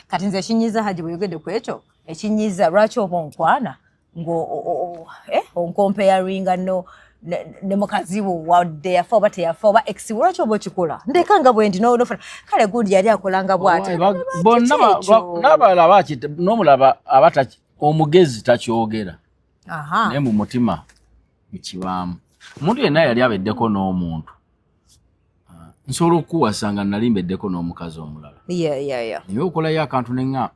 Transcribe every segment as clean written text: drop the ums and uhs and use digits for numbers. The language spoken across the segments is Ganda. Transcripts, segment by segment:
kati nze ekinyiza Haji bweyogedde ku ekyo ekinyiza lwaki oba onkwana onkompeyaringa ne mukazi wo wadde yafa oba teyafa oba ex lwaki oba okikola ndekanga bwendi nofuna kale gundi yali akolanga bw'ati n'abalala bakita n'omulaba omugezi takyogera naye mu mutima mukibaamu omuntu yenna yali abeddeko n'omuntu nsobola okuwasanga nalimbeddeko n'omukazi omulala naye okolayo akantu nenga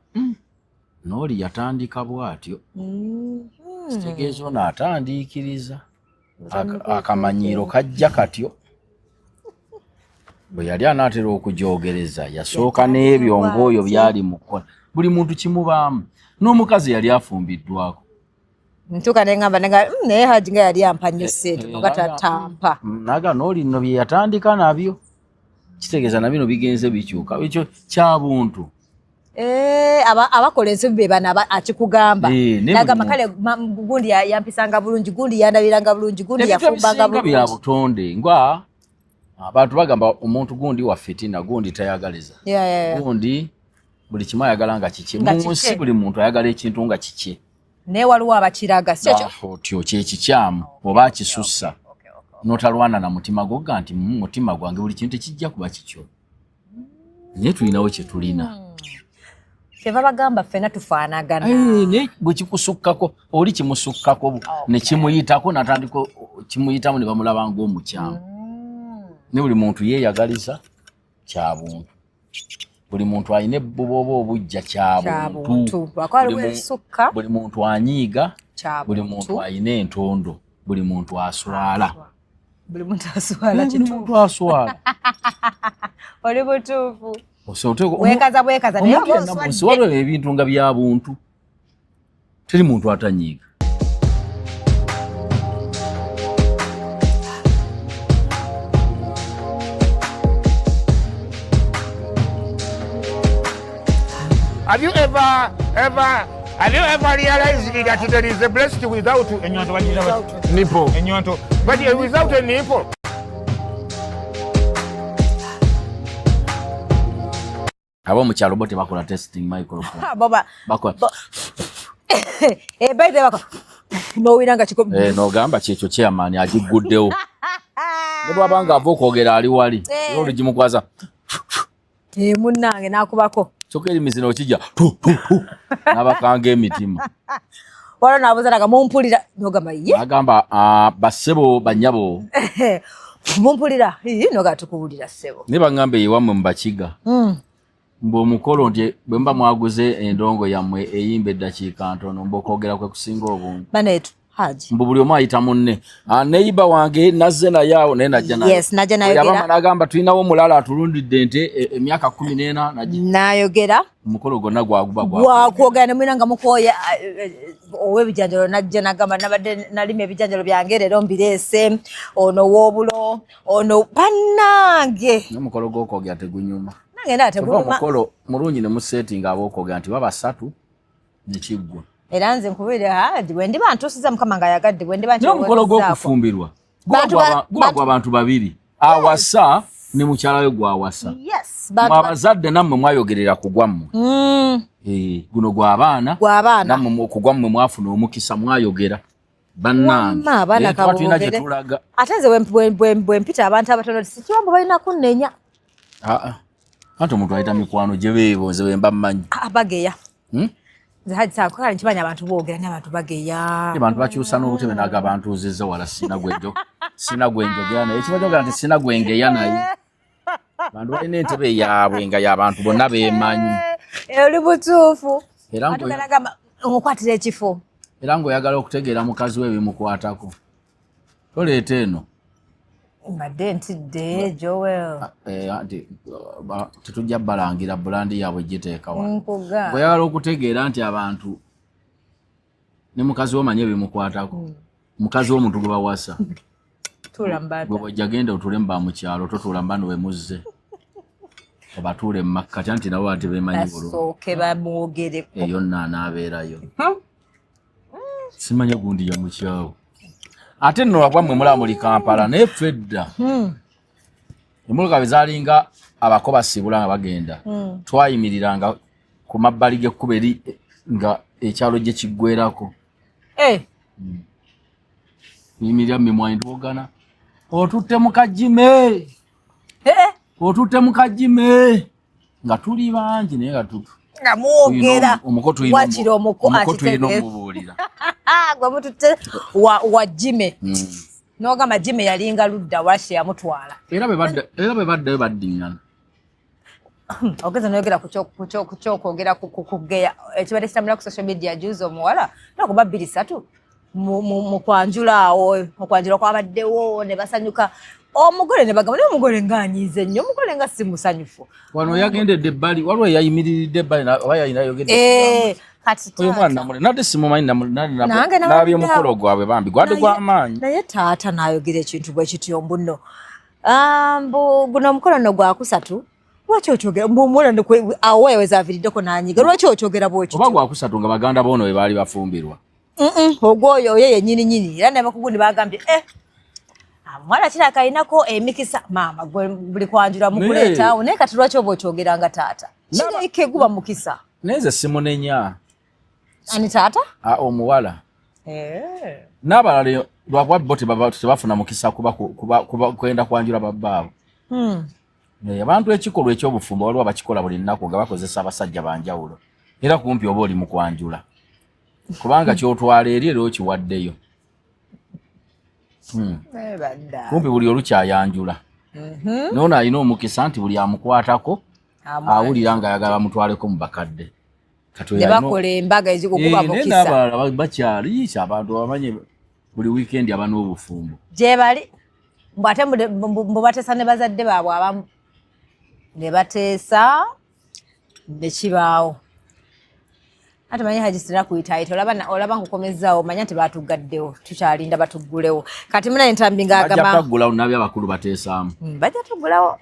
n'oli yatandika bw'atyo kitegeeza ono atandiikiriza akamanyiiro kajja katyo bwe yali anaatera okujoogereza yasooka n'ebyo ng'oyo byali mu kukola buli muntu kimubaamu n'omukazi yali afumbiddwako ntuka nengamba naye Haji nga yali ampanyuse nga tatampa naga n'oli nno bye yatandika nabyo kitegeeza na bino bigenze bikyuka ekyo kya buntu abakola ensobi be bana akikugamba nagamba kale gundi yampisanga bulungi gundi yandabiranga bulungi gundi yafumbanga bulungi bya butonde ngwa abantu bagamba omuntu gundi wa fitina gundi tayagaliza gundi buli kimu ayagala nga kiki munsi buli muntu ayagala ekintu nga kiki naye waliwo abakiraga otyo kyekikyamu oba akisussa notalwana na mutima gwo nti mutima gwange buli kintu tekijja kuba kikyo naye tulinawo kye tulina kyeva bagamba ffena tufaanagana naye bwe kikusukkako oli kimusukkako ne kimuyitako natandika kimuyitamu ne bamulaba ng'omukyamu ne buli muntu yeeyagaliza kya buntu buli muntu alina ebbuba oba obujja kya buntu buli muntu anyiiga buli muntu alina entondo buli muntu aswala buli muntu aswala oli butuufu bwekaza naye waliwo ebintu nga bya buntu teri muntu atanyiiga Have you ever realized that there is a breast without a nipple? But without a nipple. Abo mu kyalo bote bakola testing microphone. Bakola. By the way, no wiranga kiko. No gamba kyekyo chairman agiguddewo. Ne bwabanga ava okwogera ali wali. Oli gimukwaza. Munnange nakubako. Chokeri mizino kijja nabakanga emitima wala nabuzanaga mumpulira nogamba ye agamba basebo banyabo mumpulira noga tukubulira sebo ne bangambe yiwamwe mbakiga mbo mukolo nti bwemba mwaguze endongo yamwe eyimbe eddakiika ntono mbokogera kwe kusinga obuntu banetu Haji mbu buli omu ayita munne neiba wange nazze naye awo naye najja naye yes najja nayogera nagamba tulinawo omulala atulundidde nte emyaka 14 nayogera omukolo gonna gwaguba gwakwogera ne mwina nga mukoya ow'ebijanjalo najja nagamba nabadde nalima ebijanjalo byange leero mbireese ono w'obulo ono bannange n'omukolo gw'okwogera tegunyuma nange nda teguluma omukolo mulungi ne musetinga ab'okwogera nti baba 3 nekiggwa era nze nkubire Haji bwe ndiba ntusiza mukama nga yagadde bwe ndiba n'omukolo gw'okufumbirwa gwagwa abantu babiri awasa ne mukyala we gwawasa abazadde nammwe mwayogerera ku gwammwe guno gw'abaana nammwe ku gwammwe mwafuna omukisa mwayogera bannange tulina gye tulaga ate nze bwe mpita abantu abatono sikiwambo balina kunnenya anti omuntu ayita mikwano gye beebo nze wemba mmanyi bageya nze Haji saakala nkimanya abantu boogera n'abantu bageya abantu bakyusa n'obutebe naga abantu uzizza wala sina gwenjogera naye ekibajogera nti sina gwengeya naye abantu balina entebe yaabwe nga y'abantu bonna beemanyi oli butuufu era omukwatira ekifo era ng'oyagala okutegeera mukazi we bimukwatako toleeta eno mbadde ntidde Joel anti tetujja balangira bulandi yaabwe giteekawa bw'oyagala okutegeera nti abantu ne mukazi womanye bimukwatako mukazi w'omuntu gwe bawasa gwe bw'ojja genda otule mba mu kyalo totuula mba we muzze obatuule mu makkati anti nabo ati beemanyi bulungi eyo nno anaabeerayo simanya gundi ya mukyawo ate nno wagwammwe mulaba muli Kampala naye fedda emmotoka bwe zaalinga abako basibula nga bagenda twayimiriranga ku mabbali g'ekkubo eri nga ekyalo gye kiggwerako. Yimirira mimwanyi tuwogana. Otutte mu kajime. Otutte mu kajime. Nga tuli bangi naye nga tutu. Nga muwogera. Wakira omuko inomubuulira. Gwe mututte wa jime. N'ogamba jime yalinga ludda washe yamutwala. Era bwe baddayo baddiŋŋana. Ogeza noyogera ku kyokwogera kugeya ekibadde kitambula ku social media juzi omuwala nokuba 2-3 mu kwanjula awo okwanjula kwabaddewo ne basanyuka omugole ne bagamba omugole ng'anyiize nnyo omugole nga si musanyufu wano yagendedde ebbali waliwo yayimiridde ebbali oba yayogedde kati oyo mwana namule nate simumanyi nabye mukolo gwabwe bambi gwadde gw'amaanyi naye taata n'ayogera ekintu bwe kityo mbuno guno omukolo nno gwa 3 lwaki okyogera mumwana awo weweza aviriddeko n'anyiga lwaki okyogera bwekityo oba gwa 3 nga baganda boono we baali bafumbirwa ogwoyo oyo yennyini era ne bakugundi bagambye mwana kiraka alinako emikisa maama buli kwanjula mukuleetaawo naye kati lwaki oba okyogeranga taata kireke guba mukisa naye nze simunenya ani taata omuwala n'abalala lwakuba bo tebafuna mukisa kuba kwenda kwanjula babbaabo abantu ekikolwa eky'obufumbo waliwo bakikola buli nnaku nga bakozesa abasajja banjawulo era kumpi oba oli mu kwanjula kubanga kyotwala eri era okiwaddeyo kumpi buli olukyayanjula noono alina omukisa nti buli amukwatako awulira nga ayagala bamutwaleko mu bakadde ne bakola embaga ezikukuba mukisa n'abalala bakyali abantu bamanye buli wiikendi aba n'obufumbo gye bali ate mbubateesa ne bazadde baabwe abamu ne bateesa ne kibaawo ate manyi hajisira kuyitaayita olaba nkukomezaawo manya nti baatugaddewo tukyalinda batuggulewo kati muna entambi ng'agamba bajja kuggulawo nabyo abakulu bateesaamu bajja tuggulawo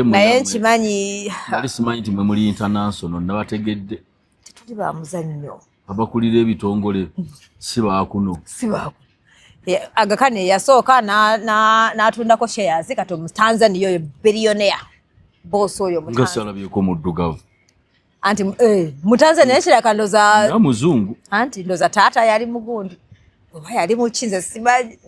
naye nkimanyi bali simanyi nti mwe muli international nabategedde tetuli bamuzannyo abakulira ebitongole si baakuno agakane yasooka n'atundako shares kati omutanzania oyo bilionaire boss oyo ngasalabyeko muddugavu anti mutanzania kiraka ndoza na muzungu anti ndoza taata yali mugundi oba yali mukinze simanyi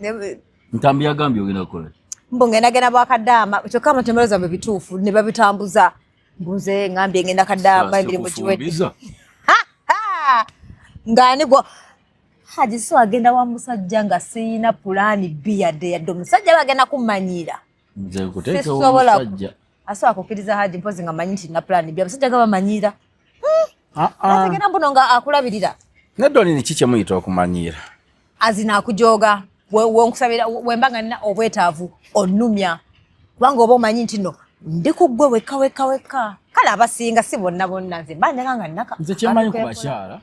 ntambi yagambye ogenda kukola mbu ngenda bwakaddaama kyokka amatembero zambe bituufu ne babitambuza mbuze ngambye ngenda kaddaama emirimu giwedde ng'ani gwo haji so agenda wa musajja nga siyina pulaani B yadde omusajja bagenda kumanyira nze kuteekawo omusajja aso akukkiriza haji mpozi nga manyi nti na pulaani B abasajja gabamanyira ategenda mbuno nga akulabirira neddoni ni kiki muyita okumanyira azina akujoga wenkusabira wembanga nina obwetaavu onnumya kubanga oba omanyi nti no ndi ku ggwe wekka kale abasinga si bonna nze mbanyaga nga nnaka nze kyemanyi ku bakyala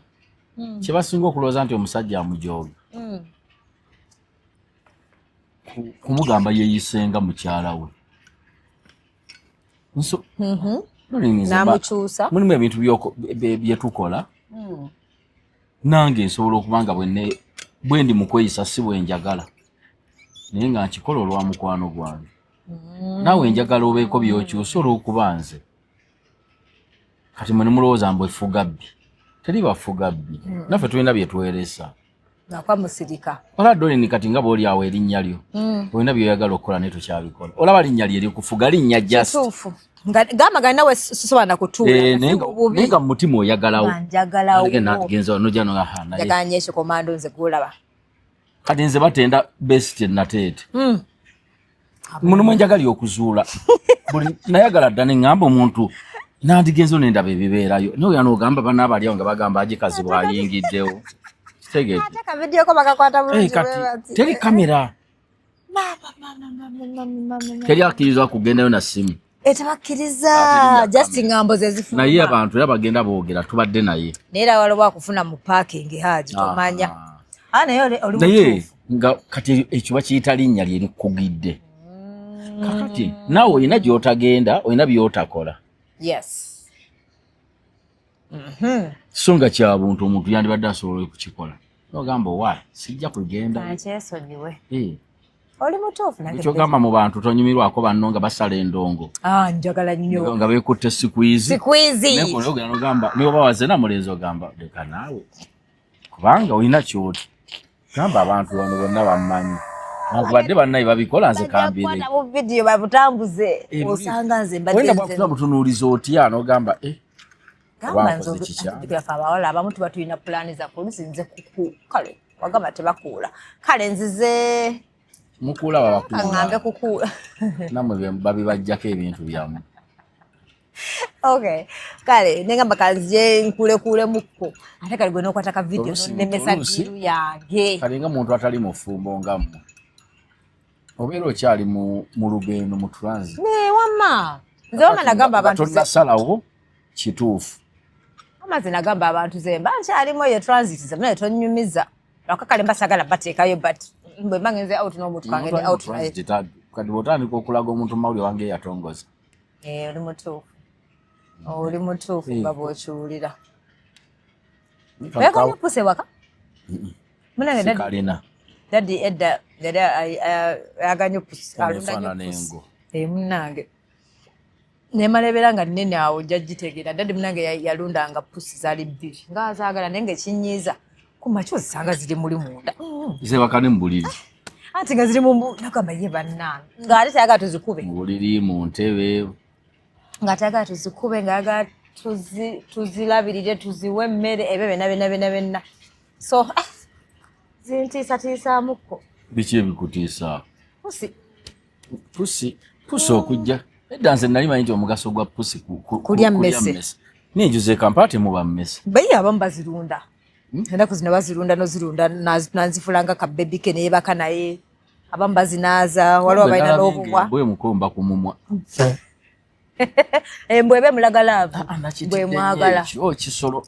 kyebasinga okulowooza nti omusajja amujooga kumugamba yeeyisenga mukyala we namukyusa mulimu ebintu byetukola nange nsobola okuba nga bwe ndi mu kweyisa si bwenjagala naye nga nkikola olwa mukwano gwange naawe enjagala obeeko byokyusa olw'okuba nze kati mwe nemulowooza mbu efuga bbi teri bafuga bbi naffe tulina byetuweeresa nakwamusirika wala dolini kati nga bwoli awo erinnya lyo olina byoyagala okukola naye tukyabikola olaba linnya lye likufuga linnya just gamba gali nawe sosobanura kutuula naye nga mu mutima oyagalawo njagalawo nojja noahana njagala nnyo ekikomando nze gulaba kati nze batenda besite nateete muno mwenjagalya okuzuula buli nayagala dda neŋŋamba omuntu nandigenzo nendaba ebibeerayo naye oya n'ogamba bana abalyawo nga bagamba agikazi bwayingiddewo kati teri kamera teri akkiriza kugendayo na simu tebakkiriza just ngambo zezifuna naye abantu era bagenda boogera tubadde naye era waliwo akufuna mu parking haji tomanya naye nga kati ekyo bakiyita linnya lye likugidde kakati naawe olina gy'otagenda olina by'otakola yes so nga kya buntu omuntu yandibadde asobola okukikola nogamba owa sijja kugenda nkyesonyiwe oli mutuufu nange kyogamba mu bantu tonyumirwako banno nga basala endongo njagala nnyo nga beekutte sikwizi sikwizi nogamba niwoba wazena mulenzi ogamba leka naawe kubanga olina kyoti gamba abantu bano bonna bammanyi badde bannaye babikola nze kambire mu vidiyo babutambuze osanga nze wenda bwakufuna butunuuliza otya nogamba gamba nzeafe abawala abamu tuba tulina pulaani za polisi nze kale wagamba tebakuula kale nzize mukuula babakuulambe kukuula namwe babibajjako ebintu byamu okay kale negamba kanzye nkulekuulemukko ate kale gwe nokwata ka vidiyo nemesa diru yange kale nga muntu atali mufumbo nga mmwe obeera okyali mu lugendo mu transit wamma nze wamma nagamba abantu tonnasalawo kituufu amaze nagamba abantu ze mba nkyalimu eyo transit ze mnaye tonnyumiza lwaka kale mbasagala bateekayo but bwe mba ngenze out n'omuntu kange ndi out kati bw'otandika okulaga omuntu mawuli wange yatongoza oli mutuufu nga bw'okiwulira oyaganya pusi ewaka munange kalina daddi edda yali ayaganya pusi alundanengo munange nemalebera nga nnene awo ojja gitegeera daddi munange yalundanga pusi zaali bbiri nga azaagala naye ngaekinyiiza kumakyo ozisanga ziri muli munda zebaka ne mubuliri anti nga ziri nagamba ye bannange ng'ate tayagala tuzikube mubuliri mu ntebe nga tayagala tuzikube ngaaga tuzilabirire tuziwe emmere ebyo byonna so zintiisatiisaamukko biki ebikutiisa pusi okujja edda nze nali manyi nti omugaso gwa pusi kulya mmese ninjuze kampaate muba mmese baye abamu bazirunda ennaku zino bazirunda nozirunda nanzifulanga kabebike neyebaka naye abamu bazinaaza waliwo balina n'obubwa bwe mukomba ku mumwa embwe ebe mulagalaavu bwe mwagala kisolo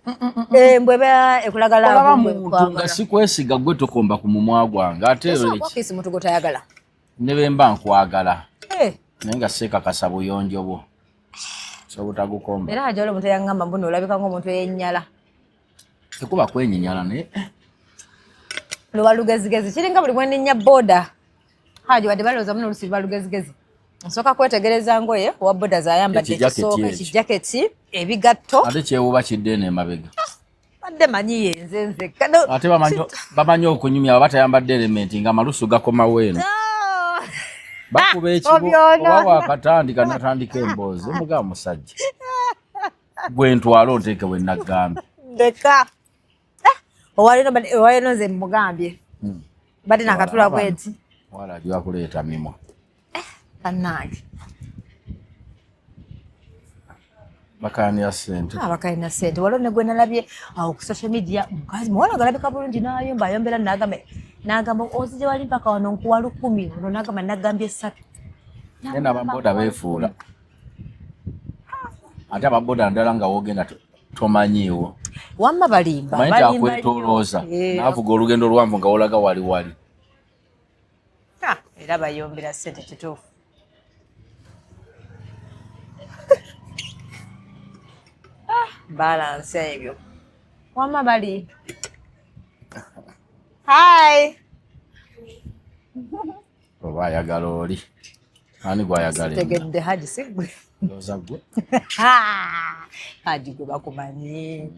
embwe ebe ekulagalaavu nga sikwesiga gwe tokomba ku mumwa gwange ate kisi muntu gotayagala ne bemba nkwagala naye nga seekakasa buyonjo bwo sobutagukomba era ajala omuntu yaŋŋamba mbuni olabika ng'omuntu eyennyala tekuba kwenyinyala naye luba lugezigezi kiringa buli mweninnya booda hajo wadde balowooza muno olusi luba lugezigezi nsooka kwetegereza ngoye owa booda zayambadde kisooka ekijaketi ebigatto ate kyewuba kiddeene emabega badde manyi yenze nzekka ate bamanyi okunyumya oba tayambadde elementi nga amalusu gakomawo eno bakuba ekibo oba wakatandika natandika emboozi omugaba musajja gwe ntwala onteeke we naggambe ndeka owalino nze mugambye badde nakatula bweti wala gyakuleeta mimwa kannange bakanira ssente bakalina ssente waliwo ne gwe nalabye awo ku social media mukazi muwala galabika bulungi nayomba ayombera nagamba ozije wali mpaka wano nkuwa 10 ono nagamba nagambye 3 naye n'ababoda beefuula ate ababoda ndala nga wogenda tomanyiiwo wamma balimba manyi akwetolooza naavuga olugendo lwanvu nga wolaga wali era bayombera ssente kituufu balansi ebyo wamma bali hi oba ayagala oli ani gwayagala tegedde haji sigwe loza gwe haji gwe bakumanyi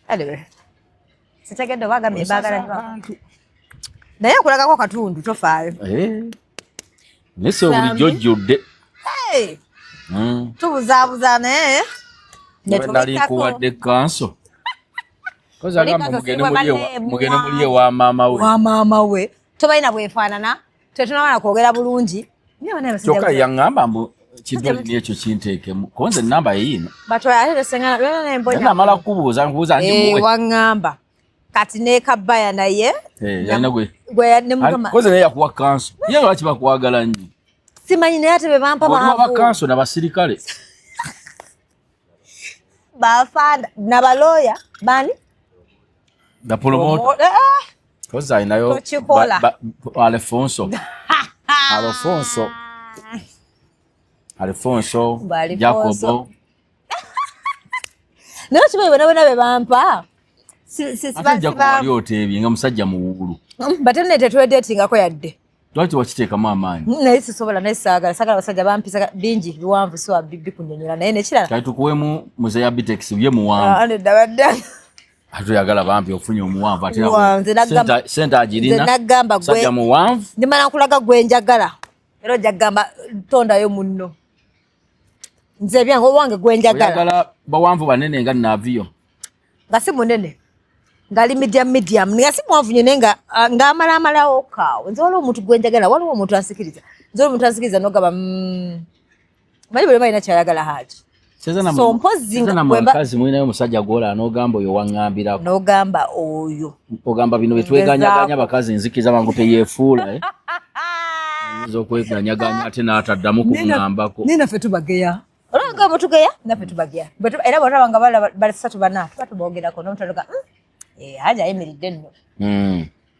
anyway sitegedde obagamye baagala naye okulagako katundu tofaayo nese bulijjo ojjudde tubuzaabuza naye nali nkuwadde kanso kozagamba mugende muli ewa maama we tobalina bwefaanana tetunabana kwogera bulungi kyokka yaŋŋamba mbu kidolini ekyo kinteekemu konze enamba yeyiino namala kubuuza waŋŋamba kati nekabaya naye koze naye yakuwa kanso ye lwaki bakwagala nnyo simanyi naye ate bebampa bakanso nabasirikale bafanda nabalooya bani bapromota koze alinayo Alfonso Jacobo naye kibaye bonabona bebampa ate jakuwali oteebye nga musajja muwuulu batene tetwedeetingako yadde Lwaki wakiteekamu amaanyi? Naye sisobola naye saagala abasajja bampisa bingi biwanvu so bikunyonyola naye nekirala. Kati tukuwemu muze ya Bitex ye muwanvu. Atuyagala bampi ofunye omuwanvu ate sente agirina. Nagamba gwe. Sajja muwanvu. Ndimala nkulaga gwe njagala. Era ojja kugamba tondayo munno. Nze byange owange gwe njagala. Oyagala bawanvu banene nga naaviyo. Nga si munene. Ngali medium. Nga si muwanvu nyene nga amalawo kaawo. Nze waliwo omuntu gwe njagala, waliwo omuntu ansikiriza. Nze omuntu ansikiriza n'ogamba bali buli balina kyayagala Haji. So mpozi nga mwakazi mwinayo omusajja gwola n'ogamba oyo waŋŋambirako. N'ogamba oyo. Ogamba bino betweganyaganya bakazi nzikiriza mangu teyeefuula. Ayinza okweganyaganya ate n'ataddamu kuŋŋambako. Ni naffe tubageya. Olwanga botugeya naffe tubageya. Era bw'otaba nga basatu bana tuba tubogerako n'omutaloga Haji ayimiridde nno.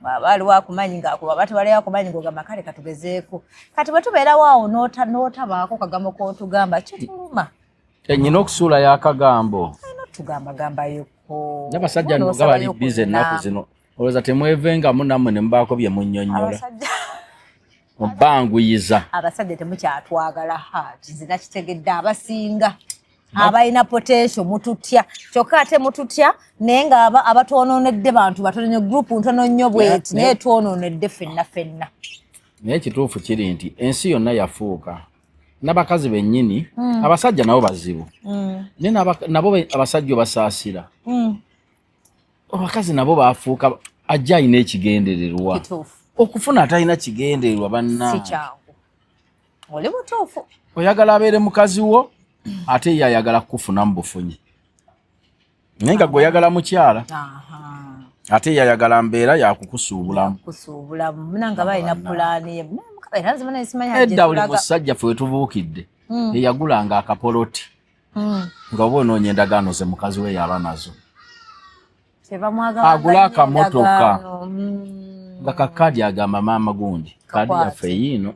Waliwo akumanyi ng'akuba batubaleyo akumanyi ng'ogamba kale katugezeeko. Kati bwe tubeerawo awo n'otabaako kagambo k'otugamba kituluma. Nyina okusuula y'akagambo. Tugamba yoko. N'abasajja nga bali bize ennaku zino. Olowooza temwevengamu nammwe ne mubaako bye munnyonnyola. Mubbanguyiza. Abasajja temukyatwagala Haji. Nze nakitegedde abasinga. Abalina potential mututya. Kyokka ate mututya naye nga abatwonoonedde bantu batono ne group ntono nnyo bweti naye twonoonedde ffenna. Naye ekituufu kiri nti ensi yonna yafuuka. N'abakazi bennyini abasajja nabo bazibu. Naye nabo abasajja basaasira. Abakazi nabo baafuuka ajja alina ekigendererwa. Okufuna atalina kigendererwa bannange. Si kyangu. Oli mutuufu. Oyagala abeere mukazi wo ate ye ayagala kukufunamu bufunyi. Naye nga gw'oyagala mukyala ate ye ayagala mbeera yakukusuubulamu. Munanga balina pulaani ye. Edda buli musajja ffe wetubuukidde eyagulanga akapoloti nga oba onoonya endagaano ze mukazi we yaba nazo. Agula akamotoka nga kakadi agamba maama gundi kadi yaffe yiino.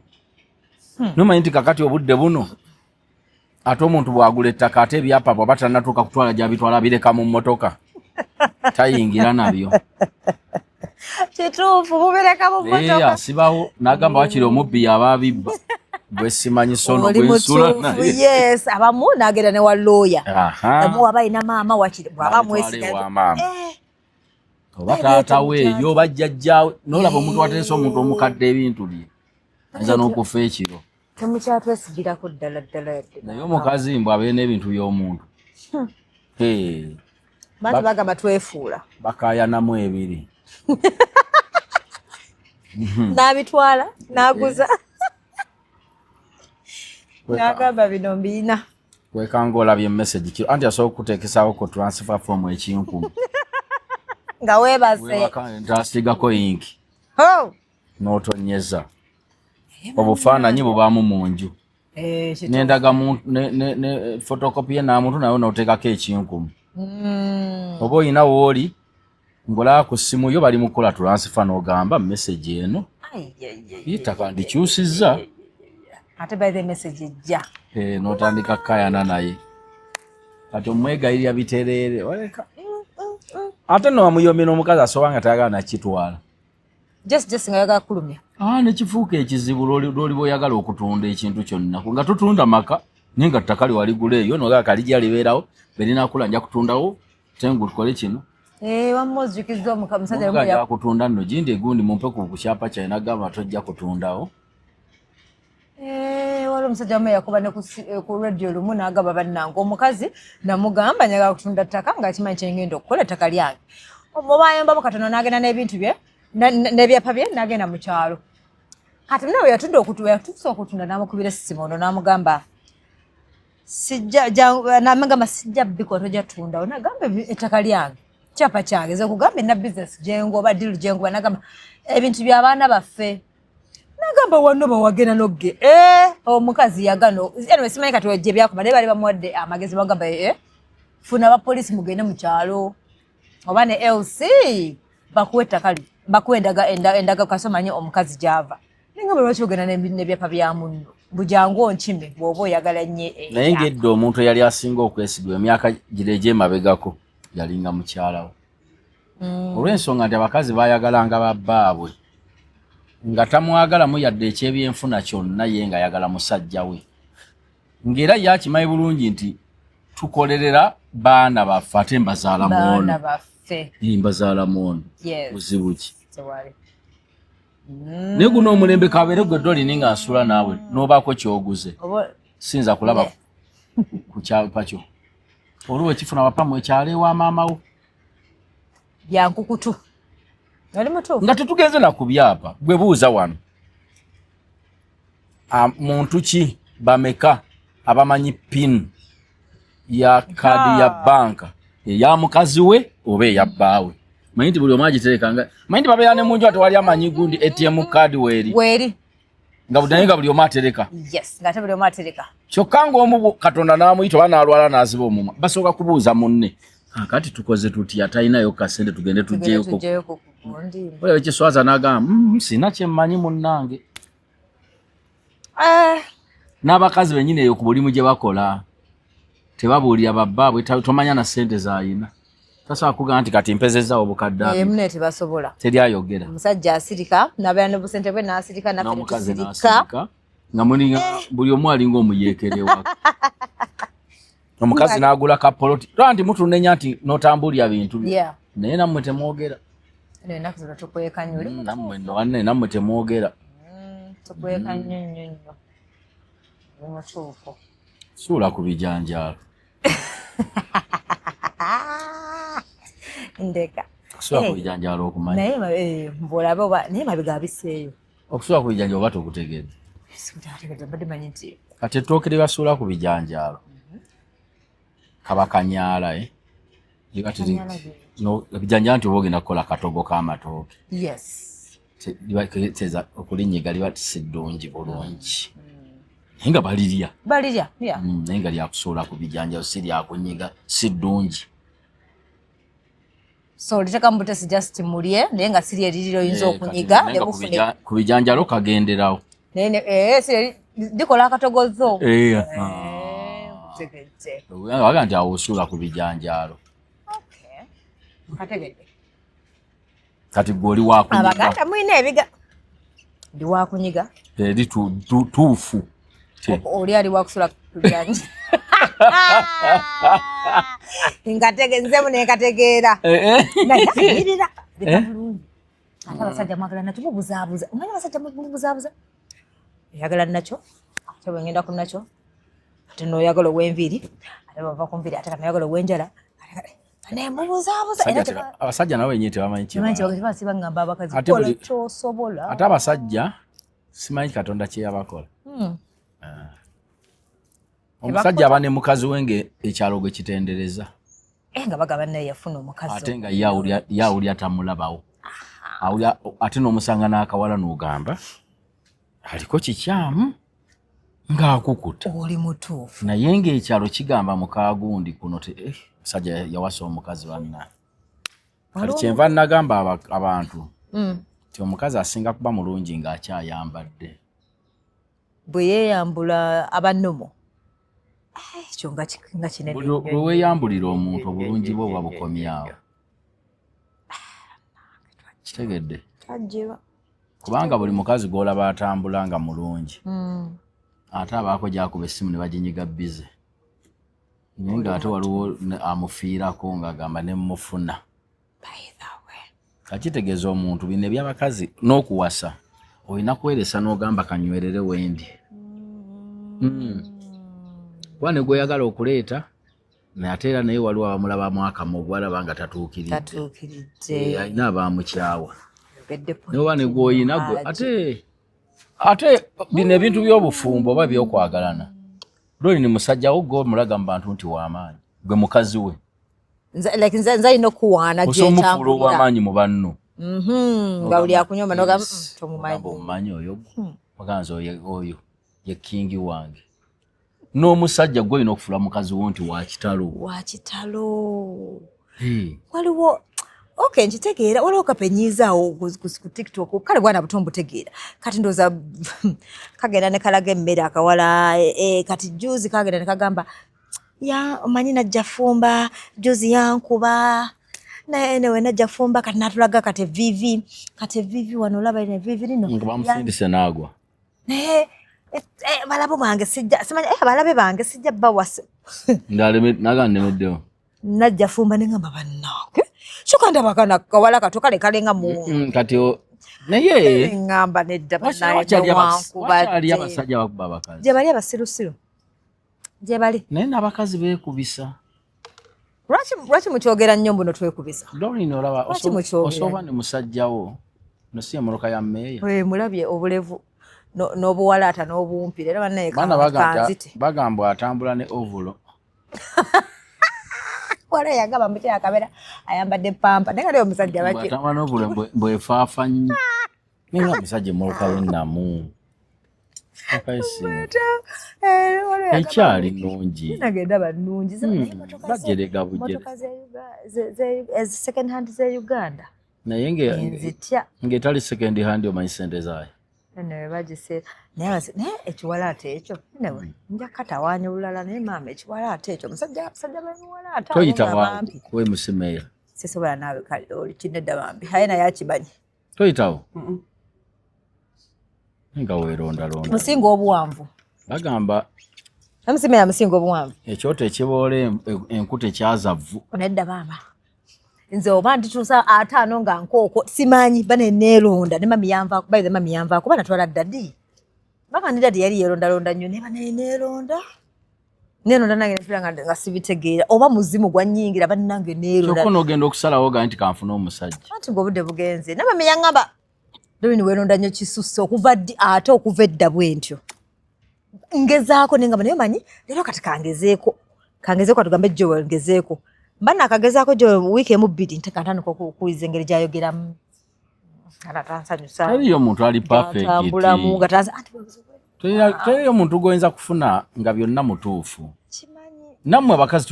Nomanyi nti kakati obudde buno ate omuntu bw'agula ettaka ate ebyapa bw'aba tannatuuka kutwala gy'abitwala abireka mu mmotoka tayingira nabyo. Kituufu mubireka mu mmotoka. Asibawo n'agamba wakiri omubbi yaba abibba gwe simanyi sono gwensula naye. Yes, abamu n'agenda ne wa lawyer. Abamu aba alina maama wakiri bw'aba mwesiga. Oba taata we eyo oba jjajjaawe n'olaba omuntu ateesa omuntu omukadde ebintu bye ayinza n'okufa ekiro. Temukyatwesigirako ddala. Naye omukazi mbw abeere n'ebintu by'omuntu. Bantu bagamba twefuula. Bakaayanamu ebiri. N'abitwala n'aguza. N'agamba bino mbiina. Kwekanga olabye message kiro anti asobola okuteekesaawo ku transfer form ekinkumi. Nga weebase. Ntasigako inki. N'otonyeza. Obufaananyi bubaamu mu nju. N'endaga ne photocopy ye n'amuntu nawe n'oteekako ekinkumi. Oba oyina wooli ng'olaba ku ssimu yo bali mu kukola transfer n'ogamba message eno. Yitaka ndikyusizza. Ate by the message ejja. N'otandika kayana naye. Kati omwegayirira bitereere oleka. Ate no amuyomye n'omukazi asoba nga tayagala nakitwala. Just nga yagala kulumya. Nekifuuka ekizibu lwoli bw'oyagala okutunda ekintu kyonna. Nga tutunda maka naye nga ttaka liwaligula eyo n'ogala kalijja libeerawo berinakula nja kutundawo tengu tukole kino. Wamuzikizza omusajja ya kutunda nno gindi egundi mumpe ku kukyapa kyaye n'agamba tojja kutundawo. Waliwo omusajja wamu yakuba ne ku radio lumu n'agamba bannange omukazi namugamba njagala kutunda ttaka ng'akimanyi kye ngenda okukola ettaka lyange. Omubayombamu katono n'agenda n'ebintu bye n'ebyapa bye n'agenda mu kyalo. Kati nawe yatuse okutunda n'amukubira essimu ono n'amugamba n'amugamba sijja biko tojja tundawo n'agamba ettaka lyange kyapa kyange ze kugamba na business jengo oba deal jengo n'agamba ebintu by'abaana baffe. Nagamba wano bawagenda nogge. Omukazi yagano. Anyway simanyi kati wajje byakoma naye bali bamuwadde amagezi bagamba funa aba police mugende mu kyalo. Oba ne LC bakwetta kali. Bakwendaga endaga kasomanye omukazi java. Ningamba lwaki ogenda n'ebyapa bya munno. Bujangu onkime bw'oba oyagala nnyo. Naye ng'edda omuntu yali asinga okwesigwa emyaka gireje emabegako yalinga mukyalawo. Olw'ensonga nti abakazi baayagalanga babbaabwe. nga tamwagalamu yadde ekyebyenfuna kyonna ye nga ayagala musajja we ng'era yakimanyi bulungi nti tukolerera baana baffe ate mbazaala muono mbazaala muono buzibu ki naye guno omulembe kabeere gwe dolini nga nsula naawe n'obaako kyoguze sinza kulaba ku kyapa kyo olwo ekifuna wapamu ekyalo ewa maama wo byankukutu nga tetugenze na ku byapa gwe buuza wano muntu ki bameka abamanyi pin ya kadi ya banka eya mukazi we oba eya bbaawe manyi nti buli omu agiterekanga manyi nti babeera ne munju ate wali amanyi gundi ATM kadi weeri nga budaye nga buli omu atereka ng'ate buli omu atereka kyokka ng'omu Katonda n'amuyita oba n'alwala n'aziba omumwa basooka kubuuza munne kati tukoze tutya talinayo kasente tugende tuggyeko olaba ekiswaza n'agamba sina kyemmanyi munnange n'abakazi bennyini eyo ku bulimu gye bakola tebabuulira babbaabwe tomanya na ssente z'ayina tasobola kugamba nti kati mpezezaawo obukadde mune tebasobola teryayogera omusajja asirika n'abeera ne busente bwe n'asirika n'omukazi n'asirika nga mulinga buli omu alinga omuyeekere waka omukazi n'agula kapoloti tola nti mutunenya nti n'otambulya bintu naye nammwe temwogera ennaku zino tukweka nnyo nammwe nwanne nammwe temwogera tukweka nnyo mutuufu suula ku bijanjaalo ndeka okusuula ku bijanjaalo okumanya naye mbulabe oba naye mabega abiseeyo okusuula ku bijanjaalo oba tokutegedde mbadde manyi nti kati ettooke lye basuula ku bijanjaalo kaba kanyaala ebijanjaalo nti oba ogenda kukola katogo k'amatooke teza okulinyiga liba tisidungi bulungi naye nga balirya naye nga lyakusuula ku bijanjaalo si lyakunyiga si ddungi so liteka mbutesi just mulye naye nga siri eririro oyinza okunyiga ku bijanjaalo kagenderawo likola akatogozo waga nti awo osuula ku bijanjaalo kati gwe oli wakunyiga abaganda mwine ebiga ndi wakunyiga eri tuufu oli ali wakusula ku bijanja nzemu nenkategeera nayeirira bulungi ate abasajja mwagala nakyo mubuzaabuza omanya abasajja mubuzaabuza oyagala nakyo ate bwengenda ku nakyo ate noyagala ow'enviiri ate bava ku nviiri ate kanoyagala ow'enjala nemubuzaabuza abasajja nawe wenyewe tebamanyi kibasiba ngamba abakazi kola kyosobola ate abasajja simanyi Katonda kyeyabakola omusajja aba ne mukazi we nga ekyalo gwe kitendereza nga bagamba naye yafuna omukazi ate nga yawulya tamulabawo ate n'omusanga n'akawala n'ogamba aliko kikyamu ng'akukuta oli mutuufu naye ng'ekyalo kigamba mukaagundi kuno musajja yawasa omukazi wanna kati kyenva nagamba abantu ti omukazi asinga kuba mulungi ng'akyayambadde bwe yeeyambula abannomo ekyo nga kinene bwe weeyambulira omuntu obulungi bwe oba bukomyawo kitegedde kubanga buli mukazi gw'olaba atambula nga mulungi ate abaako gyakuba essimu ne baginyiga bize naye ng'ate waliwo amufiirako ng'agamba ne mufuna kakitegeeza omuntu bino ebyabakazi n'okuwasa olina kweresa n'ogamba kanywerere wendi kuba ne gweyagala okuleeta ate era naye waliwo abamulabamu akamu gwalaba nga tatuukiridde alina abamukyawa naye oba ne gwoyina gwe ate bino ebintu by'obufumbo oba byokwagalana loli ni musajja wo gwe omulaga mu bantu nti w'amaanyi gwe mukazi we nze alina okuwaana osomufuula ow'amaanyi mu banno nga buli akunyoma nogamba tomumanyi oyo muganzi oyo ye kingi wange n'omusajja gwe olina okufuula mukazi wo nti wakitalo waliwo okay nkitegeera waliwo kapenyiizaawo ku TikTok kale bwana buto mbutegeera kati ndooza kagenda ne kalaga emmere akawala kati juzi kagenda ne kagamba omanyi najja fumba juzi yankuba naye we najja fumba kati natulaga kati vivi wano olaba ine vivi lino nga bamusindise n'agwa naye balabe bange sijja simanyi balabe bange sijja bawase nagannemeddewo najja fumba nengamba bannange kyokka ndaba kana kawala kato kale kalenga mu kati naye ngamba nedda wakyali abasajja bakuba abakazi gye bali abasirusiru gye bali naye n'abakazi beekubisa lwaki mukyogera nnyo mbuno twekubisa Doreen olaba osoba ne musajjawo nosi emmotoka ya mmeeya mulabye obulevu n'obuwalaata n'obumpi era baana bagamba atambula ne ovulo wala yagamba mutya akabeera ayambadde pampa naye nga leo omusajja atambula n'ovulo bwefaafanyi naye nga omusajja emmotoka y'ennamu ekyali nnungi nagenda bannungi bajerega motoka second hand ze Uganda naye ng'etali second hand omanyi sente zaayo naye bagise naye ekiwalaata ekyo nja katawaanya olulala naye maama ekiwalaata ekyo musajja baniwalaata toyitawo we musimeera sisobola naawe kale oli kinedda bambi aye naye akimanyi toyitawo nga weerondalonda musinga obuwanvu bagamba namusimeera musinga obuwanvu ekyoto ekiboola enkuta ekyazavvu onedda maama nze oba ndituusa 5 nga nkooko simanyi baneneeronda ne mami yanvaako bayize mami yanvaako banatwala ddadi baba ne ddadi yali yeerondalonda nnyo naye baneneeronda nange nefira nga sibitegeera oba muzimu gwannyingira bannange neeronda kyokka n'ogenda okusalawo ga nti kanfuna omusajja anti ng'obudde bugenze ne mami yaŋŋamba Doreen weeronda nnyo kisusse okuva ddi ate okuva edda bwentyo ngezaako nengamba naye manyi leero kati kangezeeko atugambe Joel ngezeeko mbana akagezaako Joel wiiki emu 2 ntekatandika okuwuliza engeri gyayogeramu atansanyusa teriyo omuntu ali perfectambulamu teriyo omuntu goyinza kufuna nga byonna mutuufu nammwe abakazi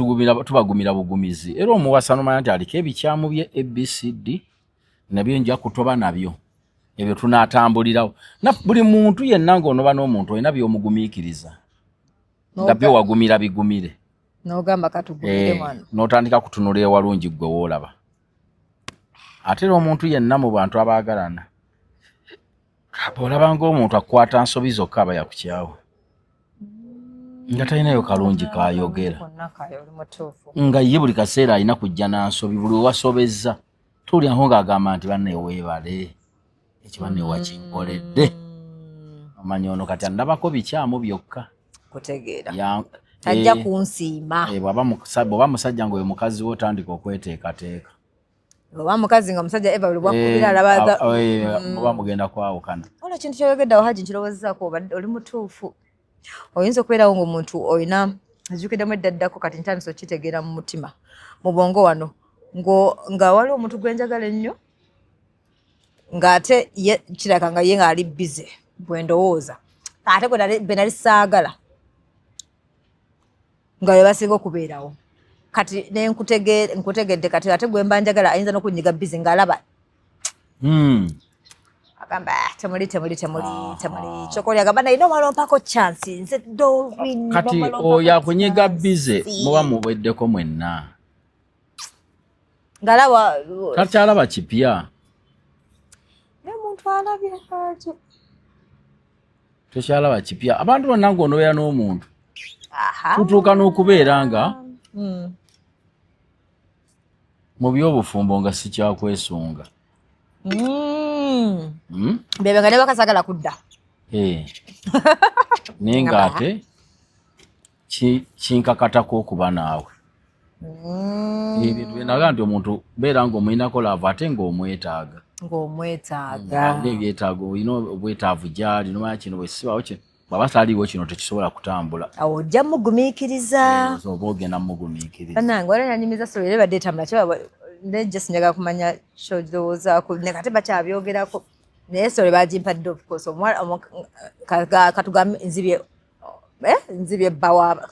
tubagumira bugumizi era omuwasa nomanya nti aliko ebikyamu bye ABCD nabyo nja kutoba nabyo ebyo tunaatambulirawo buli muntu yenna ng'onoba n'omuntu olina by'omugumiikiriza nga byo wagumira bigumire n'ogamba katugumire wano n'otandika kutunula ewalungi ggwe woolaba ate era omuntu yenna mu bantu abaagalana bw'olaba ng'omuntu akukwata nsobi zokka aba yakukyawa nga talinayo kalungi kayogera nga ye buli kaseera alina kujja nansobi buli wasobezza tuulyaho ng'agamba nti banne weebale ekibanne wakinkoledde amanyi ono kati andabako bikyamu byokka kutegeera ajja kunsiima bw'oba musajja ng'oyo mukazi wo otandika okweteekateeka oba mukazi nga omusajja eva buli bwakubira alabaga oba mugenda kwawukana ola ekintu kyoyogeddawo haji nkirowoozaako oli mutuufu oyinza okubeerawo ng'omuntu olina ajjukiddemu eddaddako kati ntandisa okitegeera mu mutima mu bwongo wano nga waliwo omuntu gwenjagala ennyo ng'ate kiraka nga ye ng'ali bize bwendowooza ate be nali saagala nga we basinga okubeerawo kati nkutegedde kati ate gwe mba njagala ayinza n'okunyiga bize ng'alaba agamba temuli kyokoli agamba naye omalompako chance nze Doreen kati oyo akunyiga bize muba muweddeko mwenna ng'alaba takyalaba kipya omuntu alabye kaki tokyalaba kipya abantu bonna ng'onobeera n'omuntu tutuuka n'okubeera nga mu by'obufumbo nga si kyakwesunga bebe nga ne bakasagala kudda naye ng'ate kinkakatako okuba naawe ebintu byenaga nti omuntu beera ng'omuyinako laavu ate ng'omwetaaga ebyetaago olina obwetaavu gyali nomanya kino bwesibaawo kino bwaba taliiwo kino tekisobola kutambula awo ojja mugumiikiriza oba ogenda mugumiikiriza nange wala nyanyumiza solo era badde etambula nejja sinjagala kumanya kyolowoozaako ne kate bakyabyogerako naye solo bagimpadde ofcourse katugambe nzibye bbawaaba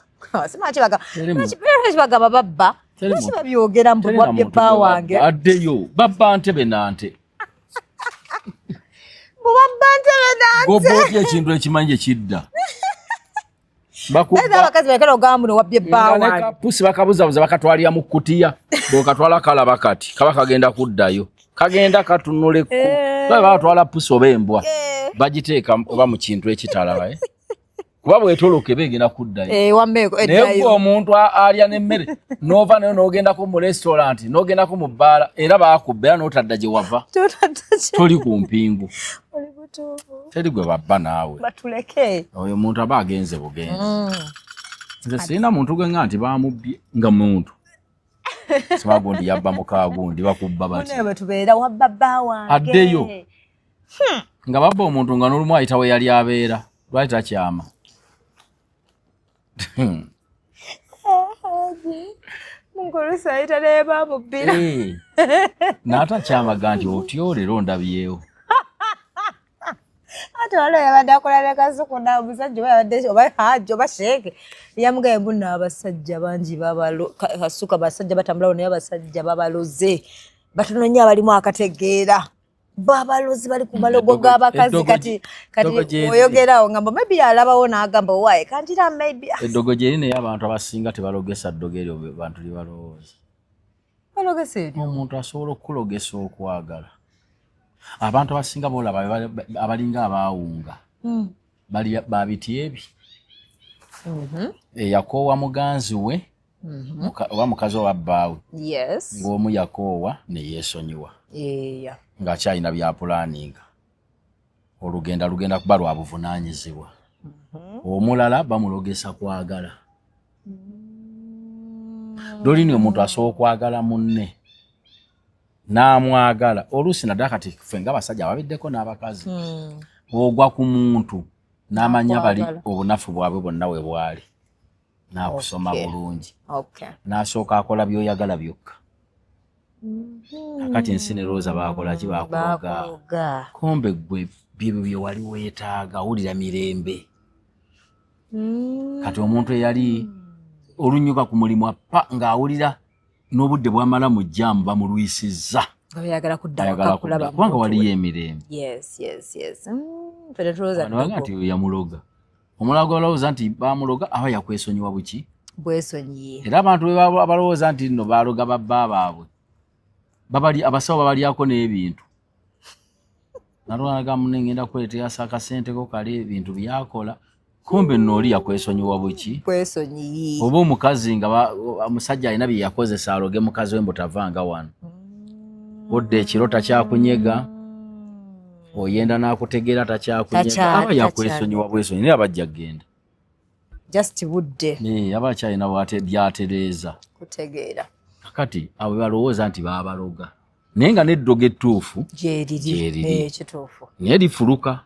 simakibagamba babba lwaki babyogera mbwabye bba wange addeyo babba ntebe nante bubabba ntebe nante goba otya ekintu ekimanyi gye kidda Baza abakazi bakala ogambu no wabye bawa. Neka pusi bakabuzabuza bakatwalira mu kutiya. Bokatwala kalaba kati. Kaba kagenda kuddayo. Kagenda katunule ku. Baba batwala pusi obembwa. Bagiteeka oba mu kintu ekitalaba kuba bwetoloke begenda kuddayo. Wammeko eddayo. Nebwo omuntu alya n'emmere nova nayo n'ogenda ko mu restaurant n'ogenda ko mu bbala era baakubera n'otadda gye wava. Toli ku mpingu. Oli butuufu. Teri gwe babba naawe. Batuleke. Oyo muntu aba agenze bugenzi. Nze sirina muntu gwe nga nti baamubbye nga muntu. Siba gundi yabba muka gundi bakubba bati. One batubeera wabba bba wange. Addeyo. Nga babba omuntu nga n'olumu ayita we yali abeera. Lwali takyama. Mungulu sayita ne bamubbira. N'atakyamaga nti otyo leero ndabyewo. Ate wale yabadde akola ne kasuku na omusajja yabadde oba hajja oba sheeke. Yamugaye mbuna abasajja bangi kasuka basajja batambula naye abasajja babaloze. Batunonya abalimu akategeera. Babalozi bali ku malogo g'abakazi kati oyogerawo ngamba maybe alabawo n'agamba waaye kantira maybe eddogo gyerine y'abantu abasinga tebalogesa ddogo eryo bantu libalowooza. Balogesa eryo omuntu asobola okulogesa okwagala. Abantu abasinga boolaba abalinga abaawunga babiti ebi yakoowa muganzi we oba mukazi owa bbaawe ng'omu yakoowa ne yeesonyiwa ng'akyalina bya pulaaninga olugenda kuba lwa buvunaanyizibwa. Omulala bamulogesa kwagala. Dolini omuntu asobola okwagala munne n'amwagala oluusi naddala kati ffe ng'abasajja ababiddeko n'abakazi ogwa ku muntu n'amanya bali obunafu bwabwe bwonna we bwali n'akusoma bulungi n'asooka akola by'oyagala byokka. Akati ensi ne Rosa baakola ki baakuloga. Kombe gwe bibyo bye wali weetaaga wulira mirembe. Kati omuntu eyali olunyuka ku mulimu appa ng'awulira n'obudde bwamala mu jjaamu bamulwisizza. Ayagala kudda kulaba kubanga waliyo emirembe. Yes. Nti yamuloga. Omulago balowooza nti baamuloga aba yakwesonyiwa buki? Bwesonyiye. Era abantu balowooza nti nno baaloga babba baabwe. Abasawo babalyako n'ebintu. Nalwanaga munne ngenda kuleetera akasente ko kale ebintu byakola. Kumbe nno oli yakwesonyiwa buki? Bwesonyiye. Oba omukazi nga omusajja alina bye yakozesa aloge mukazi we mbutavanga wano. Odde ekiro takyakunyega. Oyenda n'akutegeera takyakunyega. Aba yakwesonyiwa bwesonyi naye abajja genda. Just budde. Aba akyalina byatereeza. Kutegeera. Kati abo balowooza nti baabaloga. Naye nga n'eddogo ettuufu gyeriri kituufu. Naye lifuluka.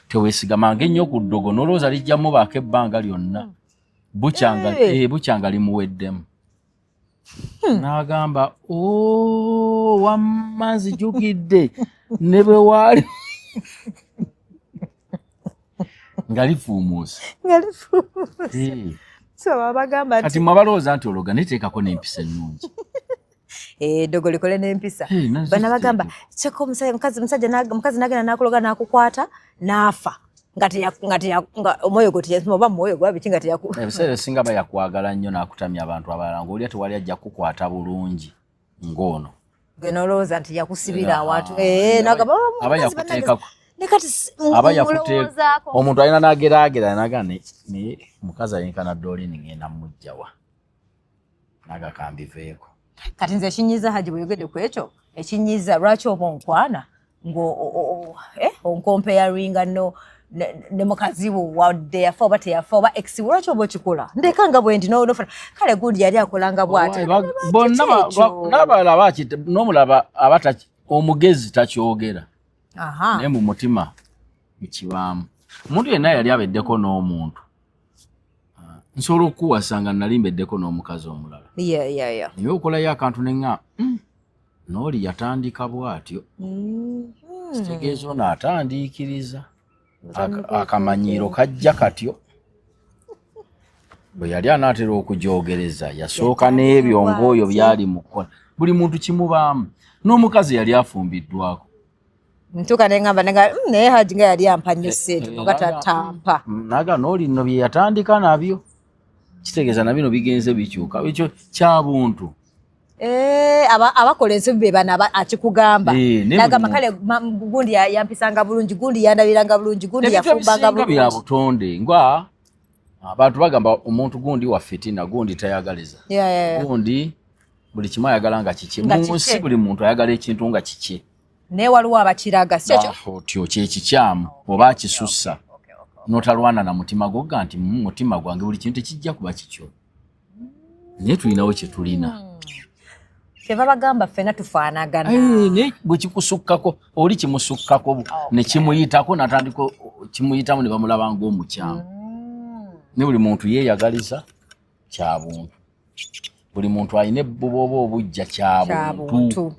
Teweesigamanga ennyo ku ddogo n'olowooza lijjamu baako ebbanga lyonna. Bukyanga limuweddemu. N'agamba wamma nzijukidde ne bwe waali nga lifuumuuse. Kati mwabalowooza nti ologa neteekako n'empisa ennungi. Eddogo likole n'empisa. Bana bagamba kyeko omukazi n'agenda n'akuloga n'akukwata n'afa nga omwoyo gwe teyasima oba mwoyo gwa biki nga teyaku. Ebiseera ebisinga aba yakwagala nnyo n'akutamya abantu abalala ng'oli ate wali ajja kukwata bulungi ng'ono. Gwe n'olowooza nti yakusibira awantu. Aba yakuteekako. Aba yakuteeka omuntu alina n'ageraageranya naga naye mukazi ayenkana Dolini ngenda mujjawa nagakambiveeko. Kati nze ekinyiza Haji bweyogedde ku ekyo ekinyiza lwaki oba onkwana onkompeyaringa ne mukazi wo wadde yafa oba teyafa oba ex lwaki oba okikola ndeka nga bwe ndi nofuna kale gundi yali akolanga bw'ati bonna n'abalala n'omulaba omugezi takyogera naye mu mutima mukibaamu. Omuntu yenna yali abeddeko n'omuntu nsobola okuwasanga nalimbeddeko n'omukazi omulala. Naye okolayo akantu nenga n'oli yatandika bw'atyo kitegeeza ono atandiikiriza akamanyiiro kajja katyo. Bwe yali anaatera okujoogereza yasooka n'ebyo ng'oyo byali mukola buli muntu kimubaamu. N'omukazi yali afumbiddwako ntuka nengamba naye Haji nga yali ampa nnyo ssente nogatatampa naga n'oli nno bye yatandika nabyo kitegeeza na bino bigenze bikyuka ekyo kya buntu abakola ensobi be bana akikugamba nagamba kale gundi yampisanga bulungi gundi yandabiranga bulungi gundi yafumbanga bulungi bya butonde ngwa abantu bagamba omuntu gundi wa fitina gundi tayagaliza gundi buli kimu ayagala nga kiki munsi buli muntu ayagala ekintu nga kiki naye waliwo abakiraga otyo kyekikyamu oba akisussa notalwana na mutima gogga nti mutima gwange buli kintu tekijja kuba kikyo naye tulinawo kye tulina feva bagamba ffena tufaanagana naye bwe kikusukkako oli kimusukkako ne kimuyitako natandika kimuyitamu ne bamulaba ng'omukyamu ne buli muntu yeeyagaliza kya buntu buli muntu alina ebbuba oba obujja kya buntu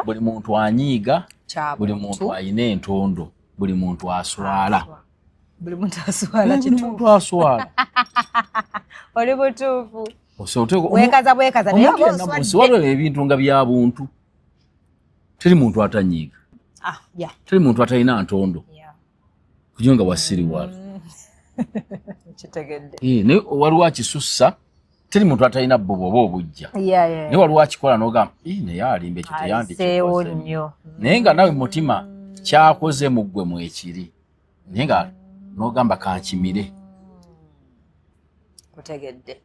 buli muntu anyiiga buli muntu alina entondo buli muntu aswala oli butuufu bwekaza waliwo ebintu nga bya buntu teri muntu atanyiiga teri muntu atalina ntondo kujo nga wasiriwala naye waliwo akisussa teri muntu atalina bbuba oba obujja naye waliwo akikola n'ogamba naye alimba ekyo teyandikikoze naye nga nawe mutima kyakoze mu ggwe mwekiri naye nga n'ogamba kankimire kutegedde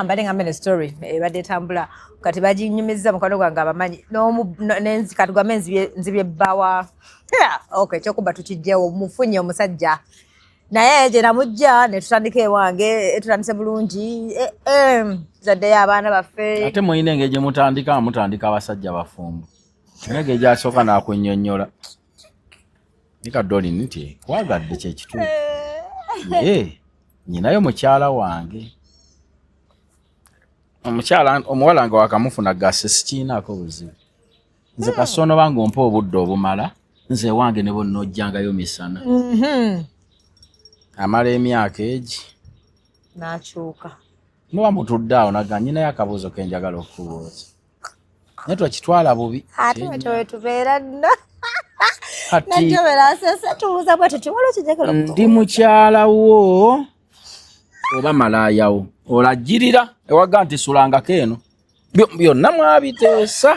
mbadde ngamba ne story ebadde etambula kati baginyumiza mukwano gwange abamanyi katugamba enzibye ebbawa ekyokuba tukijjewo mufunye omusajja naye gye namujja ne tutandika ewange tutandise bulungi zaddeyo abaana baffe ate muyina engeri gye mutandika abasajja bafumbo naye ge gyasooka n'akunnyonnyola nikadoli nti kwagadde kyekituufu nyinayo mukyala wange omuwala nga wakamufuna gase sikiinaako buzibu nze kasono bange ompa obudde obumala nze wange ne bonna ojjangayo misana amala emyaka egi n'akyuka muba mutudde awo naga nyinayo akabuuzo ke njagala okubuuza naye twakitwala bubi ate wetubeera nno natuuza bwe tuti waliwo kijagala ndi mukyala wo oba malaayawo olagirira ewaga nti sulangako eno byonna mwabiteesa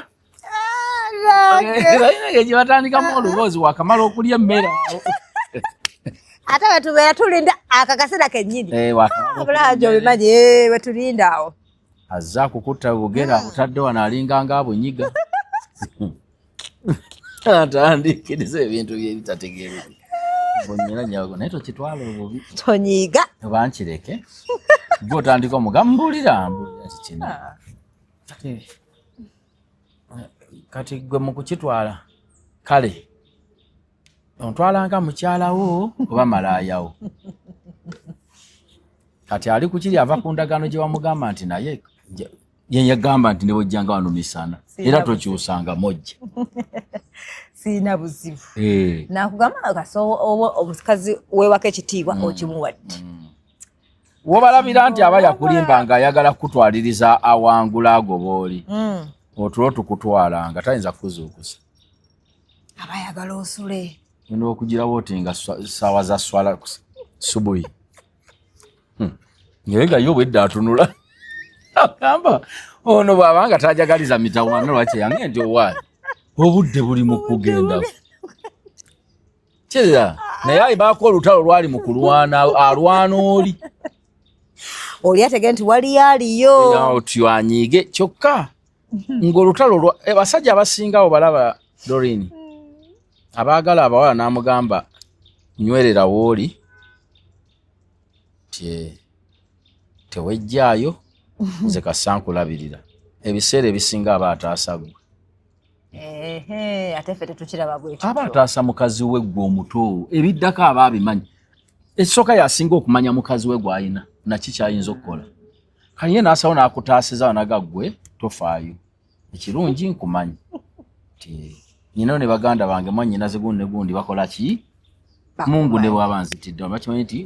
gyebatandikamu oluboozi wakamala okulya emmere awo ate wetubeera tulinda akakasera kennyini abulajo bimanyi wetulinda awo azze akukutta bugera akutadde wano alinganga abunyiga atandikiriza ebintu byebitategeereka bonyera nyago naye tokitwala obubi tonyiiga oba nkireke gwe otandika omugambulira kikino kati gwe mu kukitwala kale ontwalanga mukyalawo oba malaayawo kati ali kukiri ava ku ndagaano gye wamugamba nti naye yeyagamba nti nebojjanga wano misana era tokyusanga mojja siina buzibu nakugamba kaso omukazi wewaka ekitiibwa okimuwadde wobalabira nti aba yakulimba nga ayagala kutwaliriza awangula ago booli otulo tukutwalanga tayinza kuzuukusa aba ayagala osule eno okugirawo oti nga ssaawa za swala subuhi naye nga yo bwedda atunula agamba ono bw'abanga tajagaliza mitawaana lwaki yange nti owaayi obudde buli mu kugenda kira naye ayibaako olutalo lwali mu kulwana alwana oli ategee nti wali aliyo otyo anyiige kyokka ng'olutalo basajja abasingawo balaba Doreen abaagala abawala n'amugamba nywerera wooli tewejjaayo nze kasankulabirira ebiseera ebisinga aba ataasa gwe ate ffe tetukiraba bwetyo aba ataasa mukazi we gwe omuto ebiddako aba abimanyi ekisooka yasinga okumanya mukazi we gw'alina naki kyayinza okukola kanye n'asawo n'akutaasiza wanaga gwe tofaayo ekirungi nkumanyi nyinayo ne baganda bange mwannyinaze gundi ne gundi bakola ki mungu ne bw'aba nzitidde bakimanyi nti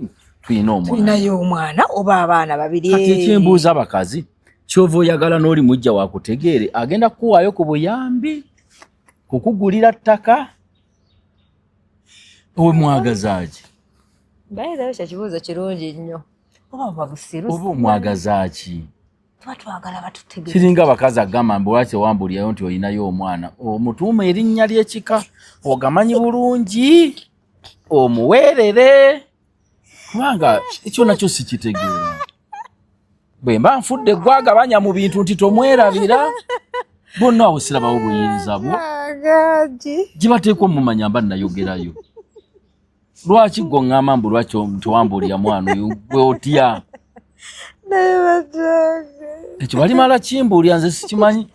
tulinayo omwana oba abaana babiri kati ekyembuuza abakazi kyova oyagala n'oli mujja wakutegeere agenda kukuwaayo ku buyambi kukugulira ttaka owe mwagazaaki bayirayo kyakibuuzo kirungi nnyo oba babusiru oba omwagazaaki tuba twagala batutegeeza kiringa abakazi agamba mbu lwaki owambulirayo nti olinayo omwana omutuuma erinnya ly'ekika ogamanyi bulungi omuweerere kubanga ekyo nakyo sikitegeera bwe mba nfudde gwagabanya mu bintu nti tomwerabira bonna awo sirabawo buyinza bwo gibateekwa mumanya mba nayogerayo lwaki gwe oŋŋamba mbu lwaki tewambulira mwana oyo gwe otya ekyo balimala kimbuulira nze sikimanyi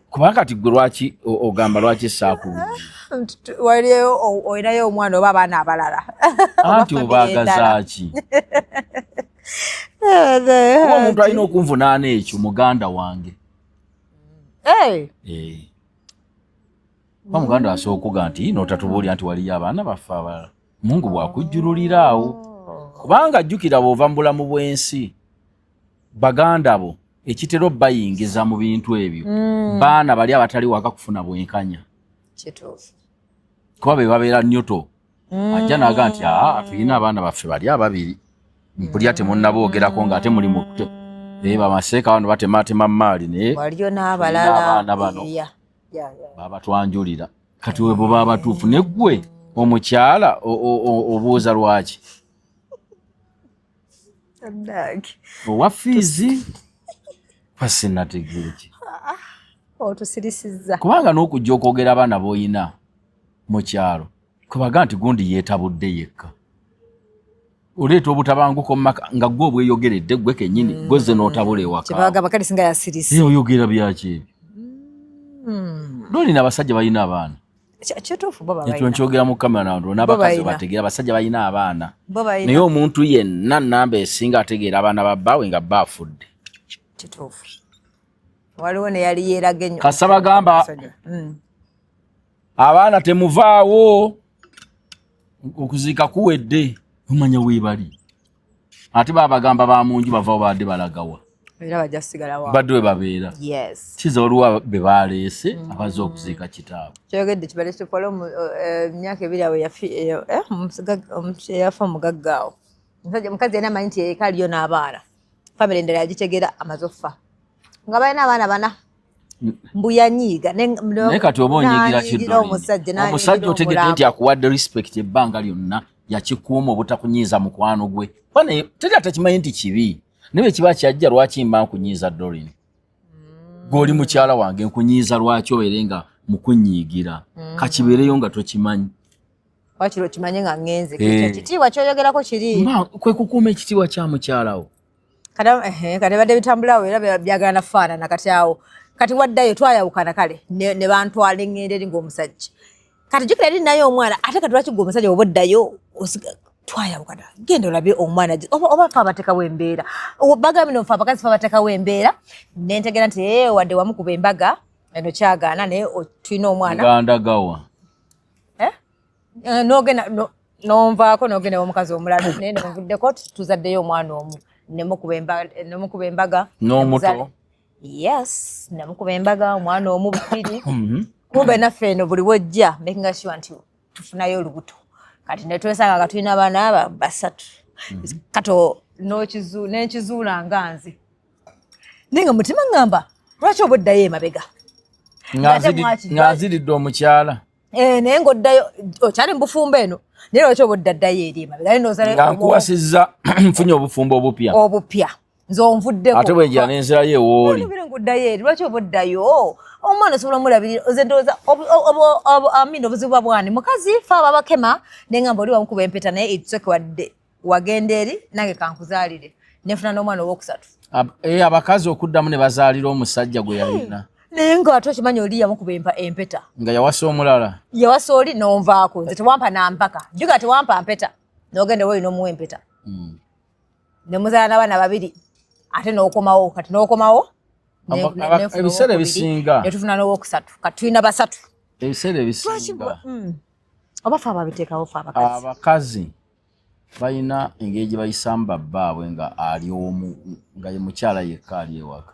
kubanga kati gwe lwaki ogamba lwaki saakulu waliyo olinayo omwana oba abaana abalala anti obaagazaaki kuba omuntu alina okunvunaana ekyo muganda wange oba muganda asooka okuga nti n'otatubuulira nti waliyo abaana baffe abalala Mungu bwakujjululira awo kubanga jjukira bw'ova mu bulamu bw'ensi baganda bo ekitero bayingiza mu bintu ebyo baana bali abatali waka kufuna bwenkanya kituufu kuba be babeera nnyoto ajja naga nti tulina abaana baffe bali ababiri mpulya temunnaboogerako ng'ate muli mu bamaseeka bano batematema maali naye waliyo n'abalala abaana bano baba twanjulira kati we bo baba batuufu ne ggwe omukyala obuuza lwaki owa fiizi pasinategeera ki otusirisizza kubanga n'okujja okwogera abaana b'oyina mu kyalo kubaga nti gundi yeetabudde yekka oleeta obutabanguko mu maka nga gwe obweyogeredde gwe kennyini gwezze n'otabula ewaka kyebagamba kale singa yasirisi oyogera byaki ebyo n'olina abasajja balina abaana kituufu bo babayina ekyo nkyogera mu kamera n'abakazi bategeera abasajja balina abaana naye omuntu yenna nnamba esinga ategeera abaana ba bbaawe nga bba afudde kituufu waliwo ne yali yeeraga ennyo kasa bagamba abaana temuvaawo okuziika kuwedde omanya weebali ate babagamba ba munju bavaawo badde balagawa era bajja kusigala wa badde we babeera kiza waliwo be baleese abaze okuziika kitaabwe kyogedde kibale kifolo emyaka ebiri awo yafa omugagga awo omukazi yena amanyi nti eka aliyo n'abaana famire endala yagitegeera amaze okufa nga balina abaana bana mbuyanyiiga naye kati oba onyigira kiddoomusajja otegedde nti akuwadde respect ebbanga lyonna yakikuuma obutakunyiiza mukwano gwe teri atakimanyi nti kibi naye kiba kyajja lwaki mba nkunyiiza Doreen gw'oli mukyala wange nkunyiiza lwaki obeere nga mukunyiigira kakibeereyo nga tokimanyi wakiri okimanye nga ngenze ekitiibwa kyoyogerako kiri kwe kukuuma ekitiibwa kya mukyalawo kati badde bitambulawo era byagala nafaanana kati awo kati waddayo twayawukana kale ne bantwala eŋŋendo eri ng'omusajja kati jjukira eri naye omwana ate kati lwaki gwe omusajja oba oddayo twayawukana genda olabye omwana oba fe abatekawo embeera bagambye nofe abakazi fe abatekawo embeera nentegera nti wadde wamukuba embaga eno kyagaana naye tulina omwana gandagawa nogenda nonvaako nogenda omukazi omulala naye nonvuddeko tuzaddeyo omwana omu nemukuba embaga n'omuto yes nemukuba embaga omwana omu bubiri kumbe naffe eno buli wojja making sure nti tufunayo olubuto kati netwesanga nga tulina abaana aba basatu kato nenkizuula nga nze naye nga mutima ngamba lwaki oba oddayo emabega ng'aziridde omukyala naye ng'oddayo okyali mu bufumbo eno naye lwaki oba oddaddayo eri emabega nga nkuwasizza nfunye obufumbo obupya nze onvuddeko ate bwe njira n'enzirayo ewooli ng'oddayo eri lwaki oba oddayo omwana osobola omulabirira oze ndowooza amina obuzibu bwa bwani mukazi fe aba bakema naye ngamba oli wamukuba empeta naye ekisooke wadde wagenda eri nange kankuzaalire nenfuna n'omwana owookusatu abakazi okuddamu ne bazaalira omusajja gwe yalina naye nga ate okimanyi oli yamukuba empeta nga yawasa omulala yawasa oli n'onvaako nze tewampa nampaka juga tewampa mpeta n'ogenda wooli n'omuwa empeta ne muzaala n'abaana babiri ate n'okomawo kati n'okomawo ebiseera ebisinga netufuna n'owookusatu kati tulina basatu ebiseera ebisinga oba fe ababiteekawo fe abakazi balina engeri gye bayisamu babbaabwe nga ali omu nga ye mukyala yekka ali ewaka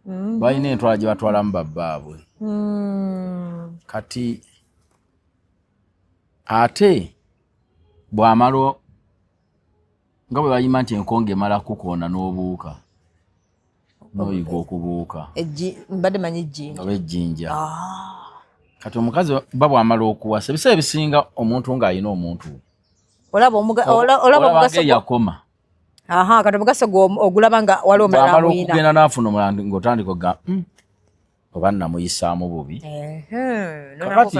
balina entwala gye batwalamu babbaabwe. Kati ate bw'amala nga bwe bayima nti enkonge emala kukoona n'obuuka n'oyiga okubuuka mbadde manyi ejjinja oba ejjinja. Kati omukazi bw'amala okuwasa ebiseera ebisinga omuntu ng'alina omuntu olaba yakoma. Kati omugaso ogulaba nga waliwo omulala amuyina bw'amala okugenda n'afuna omulala ng'otandika ogga oba namuyisaamu bubi. Kakati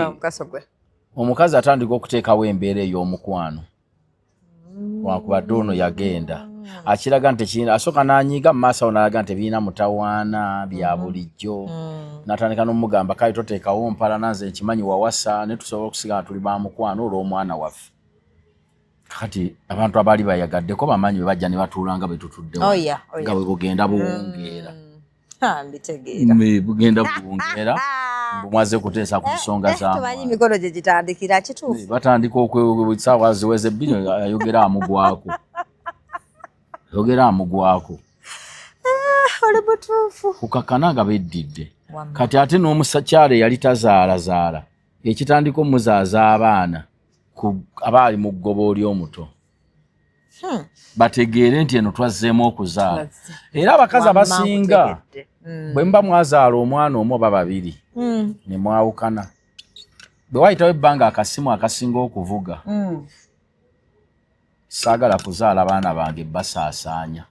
omukazi atandika okuteekawo embeera ey'omukwano wakubadde ono yagenda akiraga nti tekirina asooka n'anyiiga mu maaso awo n'alaga nti tebirina mutawaana bya bulijjo n'atandika n'omugamba kale toteekawo mpala nanze nkimanyi wawasa ne tusobola okusigala tuli ba mukwano olw'omwana waffe. Kati abantu abaali bayagaddeko bamanyi bwe bajja ne batuula nga bwe tutuddewo nga bwe bugenda buwungeera bugenda buwungeera bumaze kuteesa ku nsonga z'abantu emikono gye gitandikira kituufu batandika okwesaawa ziweze bbiri ayogera amugwako oli butuufu kukakana nga beddidde. Kati ate n'omusakyala eyali tazaalazaala ekitandika omuzaaza abaana abaali mu ggoba oli omuto bategeere nti eno twazzeemu okuzaala. Era abakazi abasinga bwe muba mwazaala omwana omu oba babiri ne mwawukana bwe wayitawo ebbanga akasimu akasinga okuvuga saagala kuzaala baana bange basaasaanya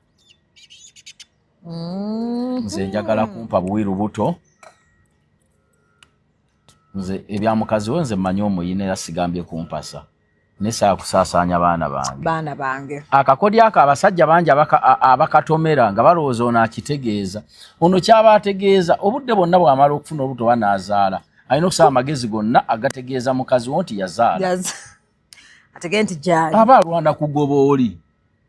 nze njagala kumpa buwiru buto nze ebya mukazi we nze mmanyi omuyina era sigambye kumpasa nesaa kusaasaanya baana bange. Akakodyo ako abasajja bangi abakatomera nga balowooza ono akitegeeza ono kyaba ategeeza obudde bwonna bw'amala okufuna olubuto oba n'azaala alina okusaba amagezi gonna agategeeza mukazi wo nti yazaala aba alwana kugoba oli.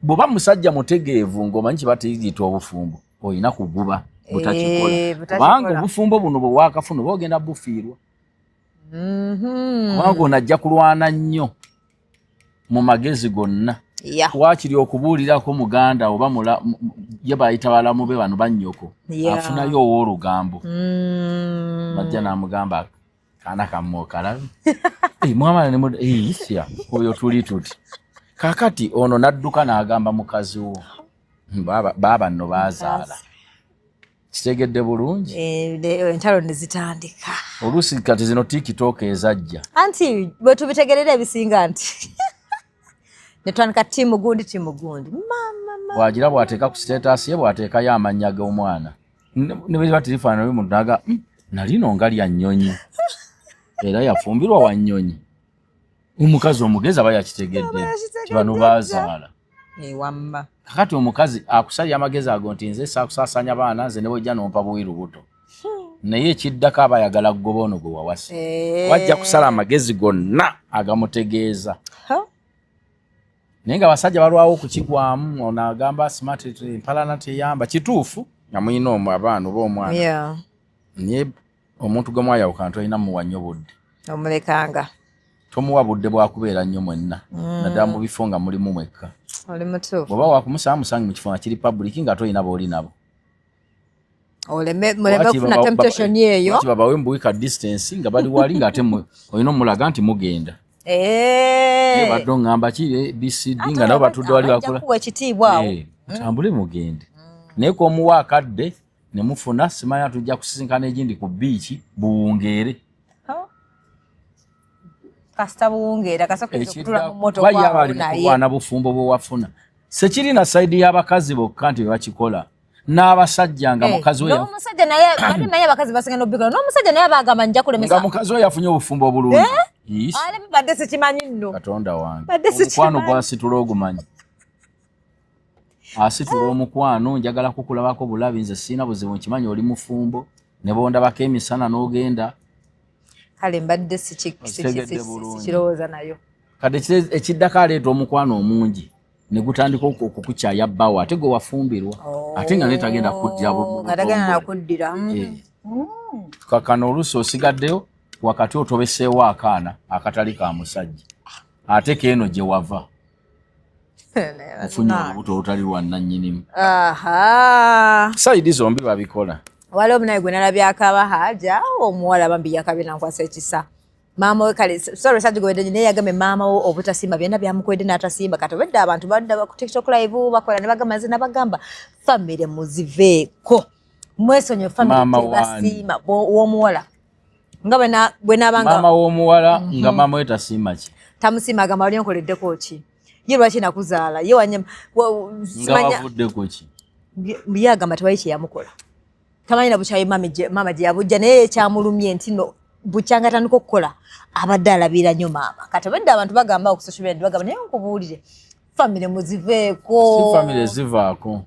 Bw'oba musajja mutegeevu ng'omanyi kibatiyita obufumbo olina kuguba butakikola kubanga obufumbo buno bwe waakafuna oba ogenda bufiirwa kubanga ono ajja kulwana nnyo mu magezi gonna wakiri okubuulirako muganda oba ye bayita balamu be bano bannyoko afunayo ow'olugambo najja n'amugamba kaana kammwe okalabe mwamala isya oyo tuli tuti kakati ono n'adduka n'agamba mukazi wo baaba nno baazaala kitegedde bulungi entalo ne zitandika oluusi kati zino tikitoka ezajja anti bwe tubitegerera ebisinga nti netwanika timu gundi wagira bw'ateeka ku siteetasi ye bw'ateekayo amannya g'omwana ne bwe batirifaana oli muntu naga nalino nga lya nnyonyi era yafumbirwa wa nnyonyi omukazi omugezi aba yakitegedde ti bano baazaala wamma. Kakati omukazi akusalya amagezi ago nti nze saakusaasanya baana nze ne bw'ojja n'ompa buwiru buto naye ekiddako aba ayagala kugoba ono gwe wawase wajja kusala amagezi gonna agamutegeeza naye nga abasajja balwawo okukigwamu ono agamba smart empalana teyamba kituufu nga mulina abaana oba omwana naye omuntu gwe mwayawukana tolina muwa nnyo budde omulekanga tomuwa budde bwakubeera nnyo mwenna naddala mu bifo nga mulimu mwekka oli mutuufu bw'oba wakumusaba musange mu kifo nga kiri public nga tolina booli nabo muleme okufuna temptation eyo waki babawe mbuwika distance nga bali wali ng'ate olina omulaga nti mugenda badde oŋŋamba ki BCD nga nabo batudde wali bakola mutambule mugende naye k'omuwa akadde ne mufuna simanya tujja kusisinkana egindi ku biiki buwungeere kasita buwungeera kasakutula mu moto kwaana bufumbo bwe wafuna sekiri na saidi y'abakazi bokka nti bebakikola n'abasajja nga mukazi we n'omusajja naye bali naye abakazi basinga n'obbikola n'omusajja naye abagamba nja kulemesa nga mukazi we yafunye obufumbo obulungi ale badde sikimanyi nno katonda wange omukwano gwasitula ogumanyi asitula omukwano njagala kukulabako bulabi nze siina buzibu nkimanyi oli mufumbo ne bondabako emisana n'ogenda kale mbadde sikirowooza nayo kati ekiddako aleeta omukwano omungi ne gutandika okukukyaya bbawo ate gwe wafumbirwa ate nga netagenda kuddira kakano oluusi osigaddeyo wakati otobeseewo akaana akatali ka musajja ate keeno gye wava ofunye olubuto olutali lwa nannyinimu sayidi zombi babikola waliwo munaye gwe nalabye akabahaja omuwala bambi yakabina nkwasa ekisa maama we kale sorry sajigobedde naye yagambye maama we obutasimba byonna byamukwedde n'atasimba kati obedde abantu badda ku TikTok live bakola ne bagamba nze nabagamba famire muziveeko mwesonyiwe famire tebasiima w'omuwala nga bwe nabanga maama w'omuwala nga maama we tasiima ki tamusiima agamba wali onkoleddeko ki ye lwaki nakuzaala ye wanyama nga wavuddeko ki ye agamba tewali kye yamukola tamanyi na bukyayi maama gye yabujja naye ekyamulumye nti no bukyanga tandika okukola abadde alabira nnyo maama kati obedde abantu bagamba ku social media bagamba naye nkubuulire famire muziveeko si famire zivaako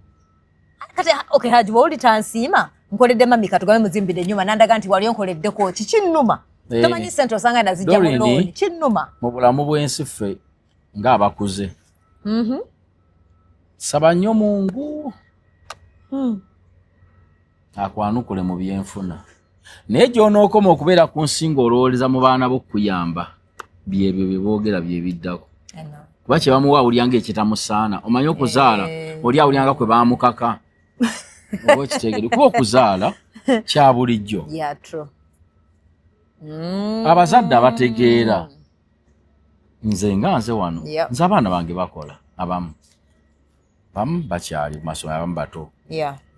kati okay haji wawuli tansiima nkoledde mami katugambe muzimbire ennyuma nandaga nti wali onkoleddeko ki kinnuma tomanyi sente osanga nazijja mu looni kinnuma mu bulamu bw'ensi ffe ng'abakuze saba nnyo Mungu akwanukule mu byenfuna naye gy'onookoma okubeera ku nsinga olowoleza mu baana b'okuyamba byebyo bye boogera bye biddako kuba kye bamuwa awulyanga ekitamusaana omanyi okuzaala oli awulyanga kwe baamukaka oba ekiteegere kuba okuzaala kya bulijjo abazadde abategeera nze nga nze wano nze abaana bange bakola abamu bakyali mu masomero abamu bato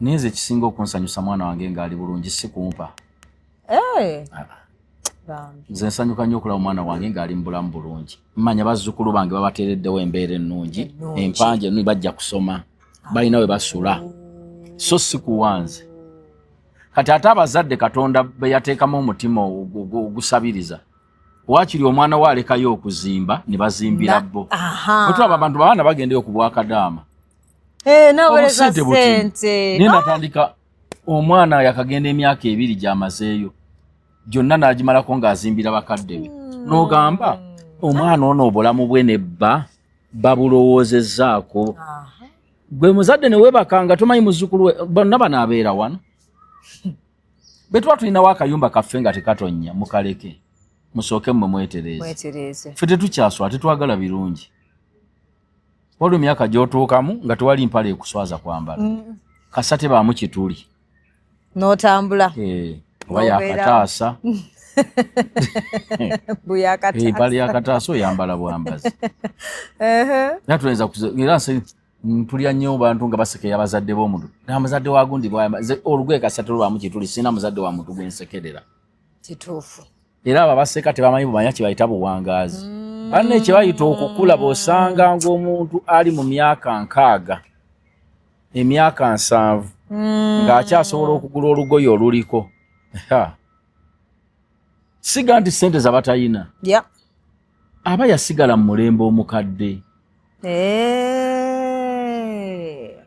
naye nze ekisinga okunsanyusa mwana wange ng'ali bulungi si kumpa nze nsanyuka nnyo okulaba omwana wange ng'ali mu bulamu bulungi mmanya bazzukulu bange babateereddewo embeera ennungi empanje ennungi bajja kusoma balina we basula so si kuwanze kati ate abazadde Katonda be yateekamu omutima ogusabiriza waakiri omwana we alekayo okuzimba ne bazimbira bo otulaba abantu babaana bagendeyo ku bwakadaama naweereza ssente naye natandika omwana yakagenda emyaka 2 gy'amazeeyo gyonna n'agimalako ng'azimbira bakadde be n'ogamba omwana ono obulamu bwe nebba babulowoozezzaako gwe muzadde ne weebakanga tomanyi muzzukulu we bonna banaabeera wano be tuba tulinawo akayumba kaffe nga tekatonya mukaleke musooke mmwe mwetereeze ffe tetukyaswala tetwagala birungi waliwo emyaka gy'otuukamu nga tewali mpale ekuswaza kwambala kasa tebaamu kituli n'otambula oba yakataasa mpale yakataasa oyambala bwambazi era tulenza era tulya nnyo bantu nga basekeya abazadde b'omuntu n'amuzadde wagundi olugoye kasa telubaamu kituli sina muzadde wa muntu gwensekerera kituufu era abo abaseka tebamanyi bumanya kye bayita buwangaazi banne kye bayita okukula bw'osanga ng'omuntu ali mu myaka 6 emyaka 7 ng'akyasobola okugula olugoye oluliko siga nti ssente zabatayina aba yasigala mu mulembe omukadde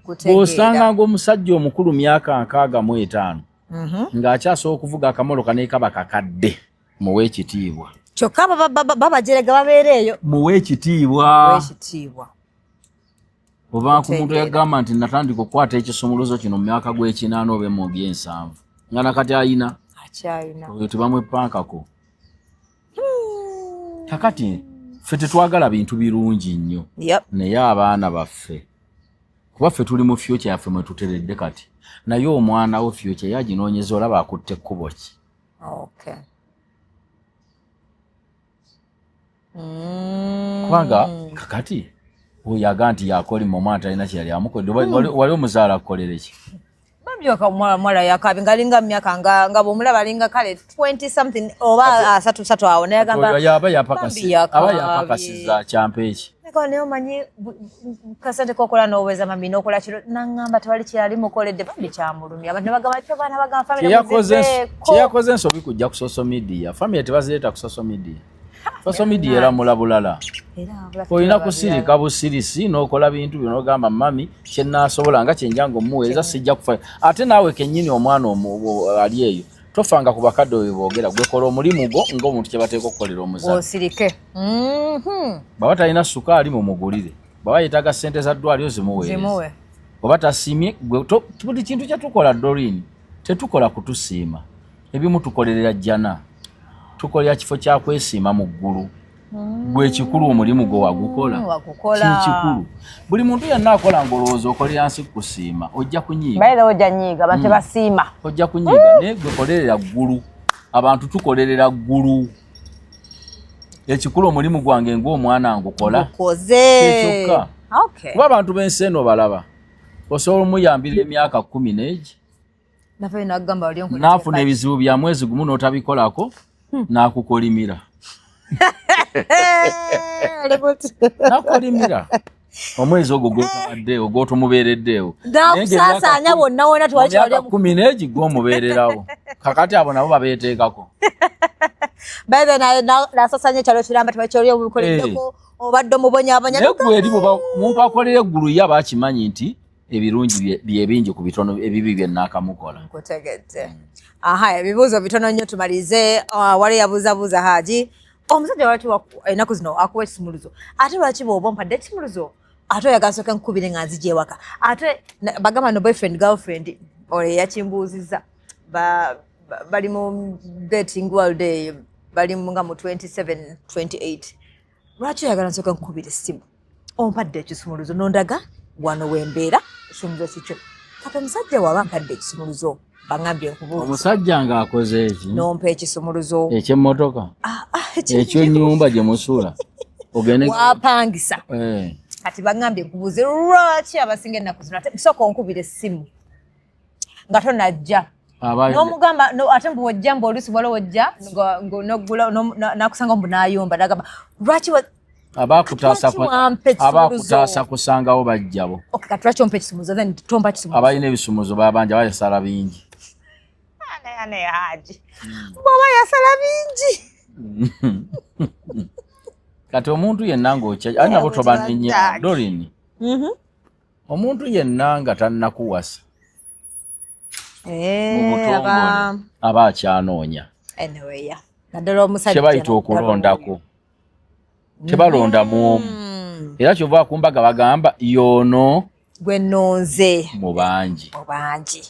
bw'osanga ng'omusajja omukulu myaka 65 ng'akyasobola okuvuga akamoloka naye kaba kakadde muwe ekitiibwa kyokka babajerega babeereeyo muwe ekitiibwa oba ku muntu yagamba nti natandika okukwata ekisumuluzo kino mu myaka gw'ekinaana oba mu by'ensanvu nga nakati ayina oyo tebamwepankako kakati ffe tetwagala bintu birungi nnyo naye abaana baffe kuba ffe tuli mu fyokya yaffe mwe tuteredde kati naye omwana wo fyokya yaginoonyeza olaba akutte ekkubo ki kubanga kakati oyo aga nti yakolima omwana talina kyeyali amukodde wali omuzaala akukolere ki bamyoka mwala yakabi ngalinga myaka nga bwomulaba alinga kale 20 something oba 33 awo naye agamba aba yapakasiza kyampa eki naye omanyi kasente kokola n'oweza mami n'okola kiro naŋŋamba tewali kyeyali mukoledde bambi kyamulumya abantu ne bagamba kyo baana bagamba famire kyeyakoze ensobi kujja ku social media famire tebazireeta ku social media social media eramula bulala olina kusirika busirisi n'okola bintu byo n'ogamba mami kyenaasobola nga kyenjanga omuweereza sijja kufa ate naawe kennyini omwana ali eyo tofanga ku bakadde oyo boogera gwekola omulimu gwo ng'omuntu kye bateeka okukolera omuzadde osirike baba talina sukaali mumugulire baba yeetaaga ssente za ddwaliro zimuweereza oba tasiimye buli kintu kye tukola Doreen tetukola kutusiima ebimu tukolerera jjana tukolera kifo kya kwesiima mu ggulu gwe kikulu omulimu gwo wagukola kikulu buli muntu yenna akola ngolooza okolera yansi kusiima ojja kunyiiga baile ojja nyiiga bate basiima ojja kunyiiga naye gwe kolerera ggulu abantu tukolerera ggulu ekikulu omulimu gwange ng'omwana ngukola kyokka kuba abantu b'ensi eno balaba osobola omuyambira emyaka 10 n'egi naafuna ebizibu bya mwezi gumu n'otabikolako n'akukolimira nakolimira omwezi ogwo gwetawaddeewo gw'otumubeereddeewo nakusaasanya bonna wona tewakimyaka 10 n'egi gw'omubeererawo kakati abo nabo babeeteekako babe nasasanya ekyalo kiramba tebakyoli obukoleddeko obadde omubonyabonya naye gwe eri omuntu akolera eggulu ye aba akimanyi nti ebirungi bye bingi ku bitono ebibi bye naakamukola nkutegedde ebibuuzo bitono nnyo tumalize wali yabuuzabuuza Haji omusajja lwaki ennaku zino akuwa ekisumuluzo ate lwaki bw'oba ompadde ekisumuluzo ate oyagala nsooke nkukubire nga nzija ewaka ate bagamba no boyfriend girlfriend oyo yakimbuuzizza bali mu dating world day bali nga mu 27 28 lwaki oyagala nsooke nkukubire essimu ompadde ekisumuluzo nondaga wano wembeera ekisumuluzo kikyo kati omusajja waba mpadde ekisumuluzo bangambye nkubuuza omusajja ng'akoze eki nompa ekisumuluzo eky'emmotoka eky'ennyumba gye musula ogende wapangisa kati bangambye nkubuuze lwaki abasinga ennaku zino ate sooka onkubira essimu nga tonajja n'omugamba ate mbu wojja mbu oluusi waliwo wojja nakusanga mbu n'ayomba nagamba lwaki abakutaasa kusangawo bajjabo kati lwaki ompa ekisumuluzo then tompa kisumuluzo abalina ebisumuluzo babanja bayasala bingi ane Haji bw'oba yasala bingi kati omuntu yenna ng'okya ali nabo tobanenya Dorini omuntu yenna nga tannakuwasa aba akyanoonya kyebayita okulondako tebalondamu omu era kyova akumbaga bagamba yono gwe nonze mu bangi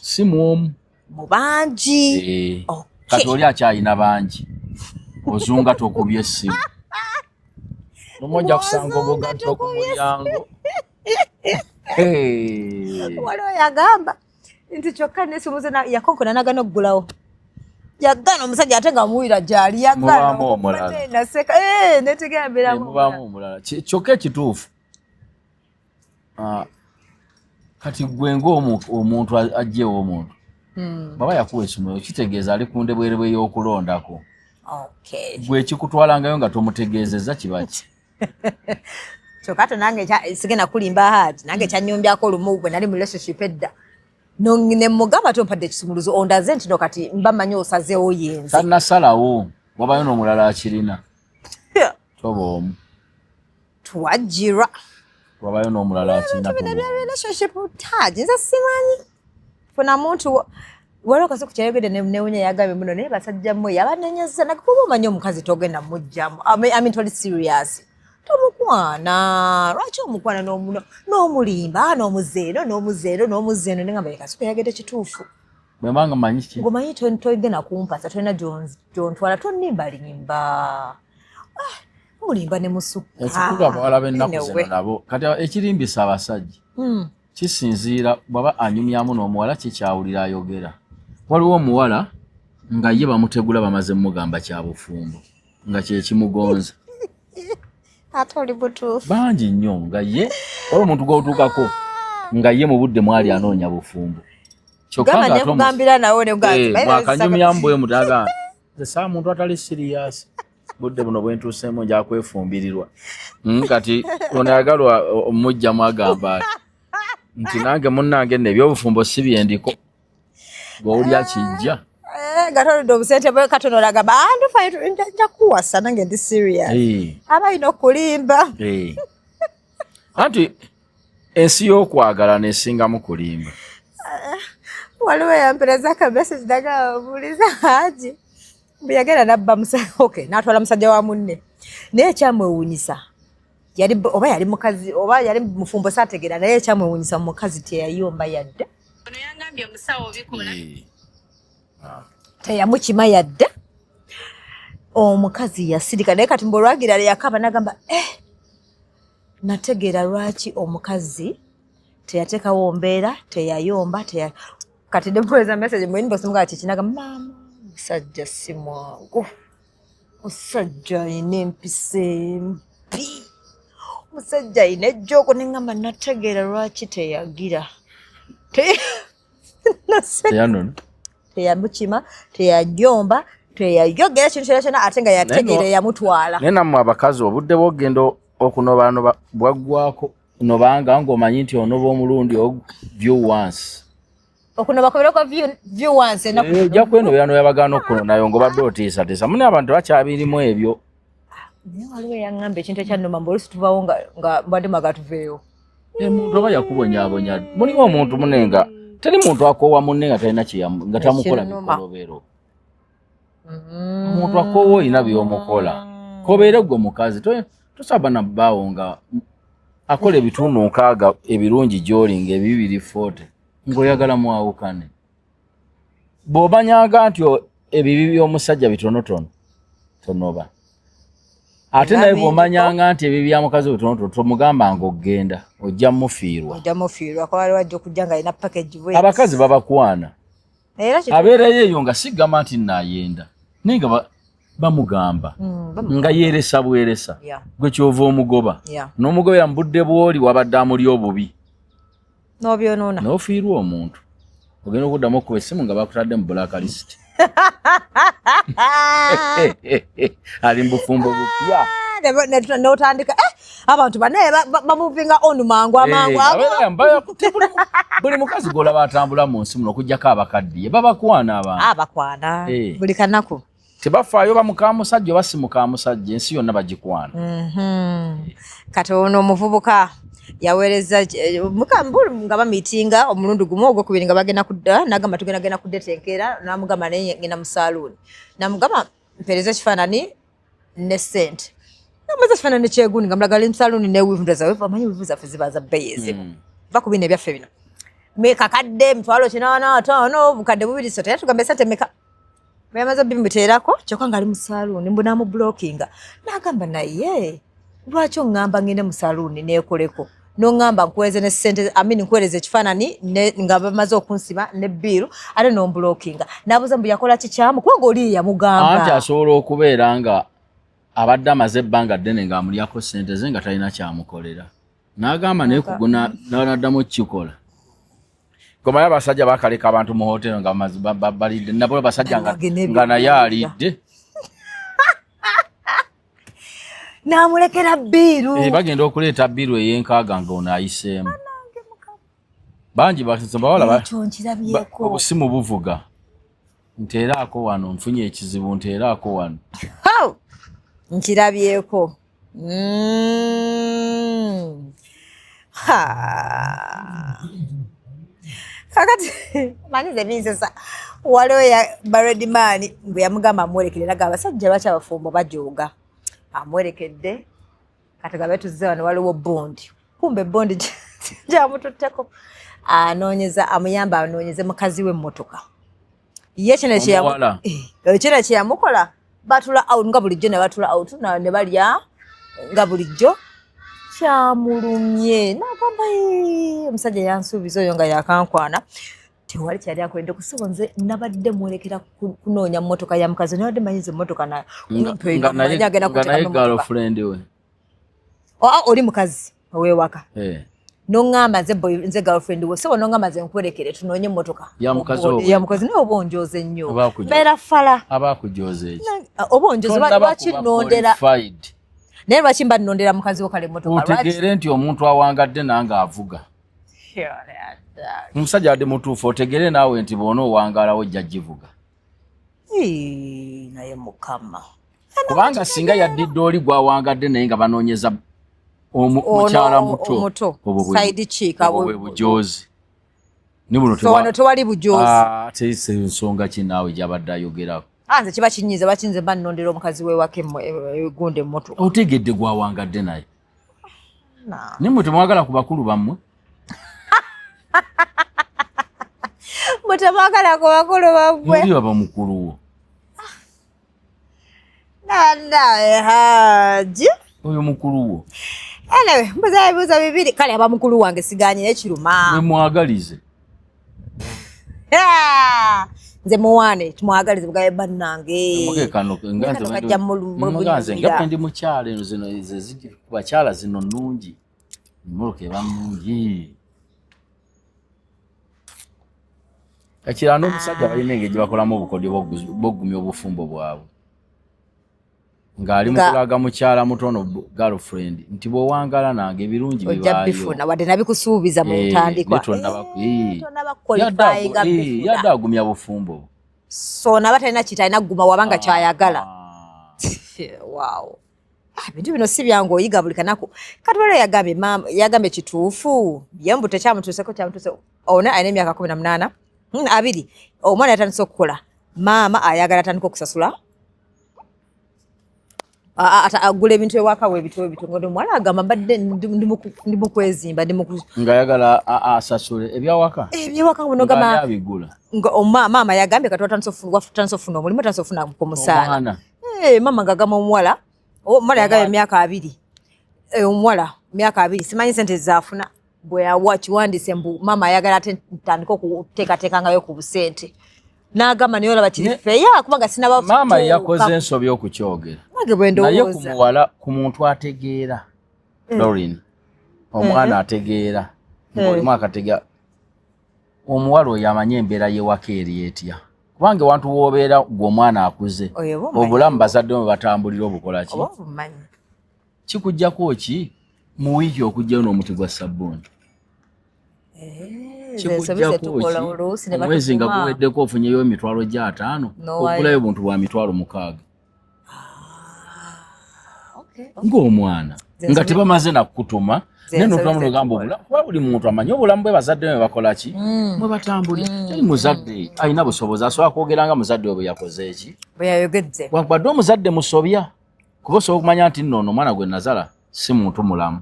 si mwomu mu bangi kati oli akyayina bangi ozunga tokubye essimu nomojja kusanga obugatto ku mulyango waliwo yagamba nti kyokka nesumuze yakonkona nagana okugulawo yagana omusajja ate nga muwira gyali yagananaseka netegamberamubamu omulala kyokka ekituufu kati gwe ng'omuntu ajjeewo omuntu baba yakuwa essomero kitegeeza ali ku ndebwerebwe y'okulondako gwe kikutwalangayo nga tomutegeezezza kibaki kyokka ate nange sigenda kulimba Haji nange kyanyombyako olumu bwe nali mu relationship edda nemugamba tompadde ekisumuluzo ondaze nti no kati mba manyi osazeewo yenze tannasalawo wabayo n'omulala akirina toba omu twajjirwa wabayo n'omulala akirina relationship Haji nze simanyi funa muntu waliwo kasi ku kyayogedde newunya yagambye muno naye basajja mmwe yabanenyeza nakuba omanyi omukazi togenda mujjamu toli serious tomukwana lwaki omukwana n'omulimba n'omuzeeno nengamba yekasi kuyagedde kituufu bwembanga manyi ki ngomanyi togenda kumpasa tolina gyontwala tonimbalimba mulimba ne musukka ekikulu abawala b'ennaku zino nabo kati ekirimbisa abasajja kisinziira bwaba anyumyamu n'omuwala kikyawulira ayogera waliwo omuwala nga ye bamutegula bamaze mugamba kyabufumbo nga kyekimugonza ate oli butuufu bangi nnyo nga ye waliwo omuntu gw'otuukako nga ye mu budde mwali anoonya bufumbo mwakanyumyamu bwe mutaga nze saa muntu atali siriyasi budde buno bwentuuseemu nja kwefumbirirwa kati ono yagalwa omujjamu agamba nti nange munnange nno ebyobufumbo si byendiko gw'olya kijja gatoludde obusente bwe katono olagamba nja kuwasa nange ndi serious aba alina okulimba anti ensi y'okwagala nesingamu kulimba waliwo yampereza akamesagi naga buuliza Haji bwe yagenda nabba n'atwala musajja wa munne naye ekyamwewuunyisa oba yali mukazi oba yali mufumbo saategeera naye ekyamwewuunyisa mukazi teyayomba yadde ono yangambye omusawo obikola teyamukima yadde omukazi yasirika naye kati mbulwagira yakaba nagamba nategeera lwaki omukazi teyateekawo mbeera teyayomba kati nemuweza message mu inbox mugaa kikinaga maama musajja si mwangu musajja ayina empisa embi musajja ayina ejjooko neŋŋamba nategeera lwaki teyagira teyamukima teyajomba teyayogera kintu kyona kyona ate nga yategeera yamutwala naye nammwe abakazi obudde bwogenda okunoba no bwaggwako nobanga ng'omanyi nti onoba omulundi view once okunoba kwebera kwa view once ojja kwenobera noyabagana okunonayo ng'obadde otiisatiisa mune abantu bakyabirimu ebyo naye waliwo eyaŋŋamba ekintu ekyannuma mbuolusi tuvawo nga mbadde maga tuveeyo omuntu oba yakubonyaabonya mulimu omuntu munenga teri muntu akoowa munne nga talina nga tamukola bikolobero omuntu akoowa olina byomukola kobeere gwe mukazi tosaba nabbaawo nga akola ebitundu 6 ebirungi gy'oli nga ebibiri 40 ng'oyagala mwawukane bw'obanyaga nti ebibi by'omusajja bitonotono tonoba ate naye bw'omanyanga nti ebibi bya mukazi bitonotono tomugamba ng'ogenda ojja mufiirwa akabaliwo ajja okujja nga alina package bwe abakazi babakwana abeerayo eyo nga sigamba nti naayenda naye nga bamugamba nga yeeresa bweresa gwe kyova omugoba n'omugobera mu budde bw'oli wabadde amuli obubi n'obyonoona n'ofiirwa omuntu ogenda okuddamu okuba essimu nga bakutadde mu blacklist ali mu bufumbo bupya n'otandika abantu banaye bamuvinga onu mangu amangu buli mukazi gw'olaba atambula mu nsi muno okugyako abakaddiye babakwana abantu abakwana buli kanaku tebafaayo bamukamusajja oba si mukamusajja ensi yonna bagikwana kati ono omuvubuka yaweereza nga bamiitinga omulundi gumu ogwokubiri nga bagenda kudda nagamba tugenda kudetenkera namugamba naye ngenda mu saaluuni namugamba mpeereza ekifaanani ne ssente namaze ekifaanani kyegundi nga mulagala musaaluuni newivu ndozawevu amanyi wivu zaffe ziba za bbeeyi ezimu va ku bino ebyaffe bino kakadde mitwalo 85 bukadde 2 era tugamba esente meka bweyamaze bimuteerako kyokka nga ali mu saaluuni mbu namubulokinga nagamba naye lwaki oŋŋamba ngende mu saaluuni neekoleko n'oŋŋamba nkuweereze ne ssente nkuweereze ekifaanani nga bamaze okunsiba ne bbiiru ate n'ombulokinga nabuuza mbu yakola kikyamu kuba ng'oli yamugamba anti asobola okubeera nga abadde amaze ebbanga ddene ng'amulyako ssente ze nga talina kyamukolera n'agamba naye kugona n'addamu okukikola gomayo abasajja bakaleka abantu mu hotero nga balidde nabo basajja nga naye alidde namulekera bbiiru bagenda okuleeta bbiiru ey'enkaaga ng'ono ayiseemu bangi bawala obusimu buvuga nteeraako wano nfunye ekizibu nteeraako wano nkirabyeko kakati manyize binsesa waliwo baredman bwe yamugamba amwerekerera ga abasajja lwaki abafumbo bajooga amwerekedde kati gabe tuzze wano waliwo bondi kumbe bondi gyamututteko amuyamba anoonyeze mukazi we emmotoka ye kino kyeyamukola batula out nga bulijjo ne batula out ne balya nga bulijjo kyamulumye nagamba omusajja yansuubiza oyo nga yakankwana tewali kyali akwende kusiba nze nabadde mwolekera kunoonya mmotoka ya mukazi nabadde manyize emmotoka naye girlfriend we oli mukazi owewaka noŋŋamba nze girlfriend we so noŋŋamba nze nkwolekere tunoonye emmotoka ya mukazi naye oba onjooze nnyo beera fala aba akujoza eki oba onjooze lwaki nnondera naye lwaki mba nnondera mukazi wo kale emmotoka otegeere nti omuntu awangadde nange avuga omusajja wadde mutuufu otegeere naawe nti boona owangalawo ojja givuga naye mukama kubanga singa yaddidde oli gwawangadde naye nga banoonyeza mukyala muto obwo bwe bujoozi wano tewali bujoozi teyise ensonga ki naawe gyabadde ayogerako nze kiba kinyize bakinze mba nnondera omukazi wewaka egunda emmotoka otegedde gwawangadde naye naye mwe temwagala ku bakulu bammwe mutemwagala ku bakulu bammwe oli aba mukulu wo Nanda Haji. Oyo mukulu wo. Anyway, mbuza bibiri kale aba mukulu wange siganye ekiruma. We mwagalize. Nze muwane tumwagalize bugaye bannange. Muge kano nganze ngape ndi mukyala eno zino zizidi kubakyala zino nnungi. Muluke bammungi. Akira n'omusajja balina engeri bakolamu obukodyo bw'okugumya obufumbo bwabwe. Ng'ali mukulaga mukyala mutono girlfriend nti bw'owangala nange ebirungi bibaayo. Ojja bifuna wadde nabikusuubiza mu ntandikwa. Yadde agumya bufumbo. So naba talina kitalina kuguma wabanga kyayagala. Wow. Bintu bino si byangu oyiga buli kanaku. Kati wale yagambye kituufu. Yembu tekyamutuuseko kyamutuuse. Ona alina emyaka 18. Abiri. Omwana yatandise okukola. Maama ayagala atandika okusasula. Agula ebintu ewaka webitongodo mwana agamba mbadde ndi mu kwezimba ndi mu ngayagala asasule ebyawaka buno gama abigula maama yagambye kati watandise ofuna omulimu watandise ofuna ku musaala maama ngagamba omuwala omwana yagambye emyaka 2 omuwala myaka 2 simanyi sente zaafuna bwe yawa kiwandiise mbu maama ayagala ate ntandika okuteekateekangayo ku busente n'agamba naye olaba kiri feya kubanga sinaba maama yakoze ensobi okukyogera naye kumuwala ku muntu ategeera Lauren omwana ategeera ng'olimu akategeera omuwala oyo amanye embeera y'ewaka eri etya kubanga wantu w'obeera gw'omwana akuze obulamu bazadde bwe batambulira obukola ki kikujjako ki mu wiiki okujjayo n'omuti gwa sabbuuni omwezi nga guweddeko ofunyeyo emitwalo gya 5 okulayo buntu bwa mitwalo 6 ng'omwana nga tebamaze nakutuma naye n'otulamu n'ogamba obulamu kuba buli muntu amanyi obulamu bwe bazadde bwe bakola ki mwe batambulira teri muzadde alina busobozi asobola kwogera nga muzadde we bwe yakoze eki bwe yayogedde wakubadde omuzadde musobya kuba osobola okumanya nti nno ono omwana gwe nazala si muntu mulamu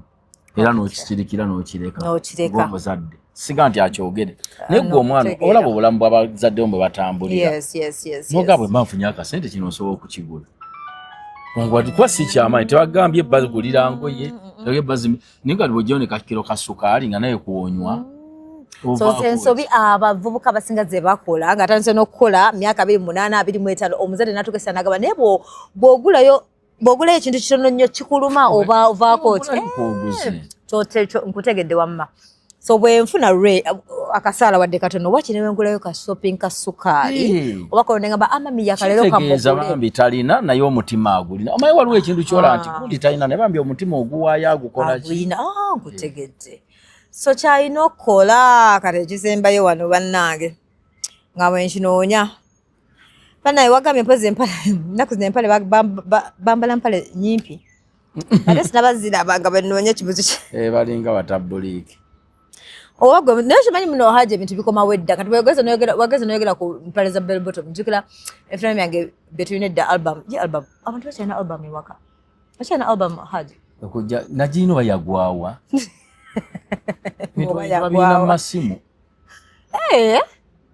era n'okisirikira n'okireka ng'omuzadde siga nti akyogere naye gwe omwana olaba obulamu bw'abazadde bwe batambulira noga bwe mbanfunye akasente kino osobola okukigula ongwati kuba si kyamaanyi tebagambye ebbazi gulira ngoye ebbazi naye nga bw'ojjayo ne kakiro ka sukaali nga naye kuwonywa so ensobi abavubuka abasinga ze bakola nga atandise n'okukola myaka 28 25 omuzadde n'atukesa n'agamba naye bw'ogulayo ekintu kitono nnyo kikuluma oba ovaako nkutegedde wamma so bwe nfuna akasaala wadde katono wakinewe ngulayo ka shopping ka sukaali oba kono ngamba amami yakalero kamugeza bambi talina naye omutima agulina omaye waliwo ekintu kyola nti kundi talina ne bambi omutima oguwaayo agukola ki nkutegedde so kyalina okukola kati ekisembayo wano bannange nga bwenkinoonya banaye wagambye mpozi empale nnaku zino empale bambala mpale nyimpi ate sinabazirabanga bennoonya ekibuzi balinga batabuliiki Owago naye kimanyi muno haje ebintu bikomawo edda kati wageze noyogera ku mpale za bell bottom njukira eframe yange between the album abantu bakyalina album ewaka bakyalina album haje okujja nagiino bayagwawa babina mu masimu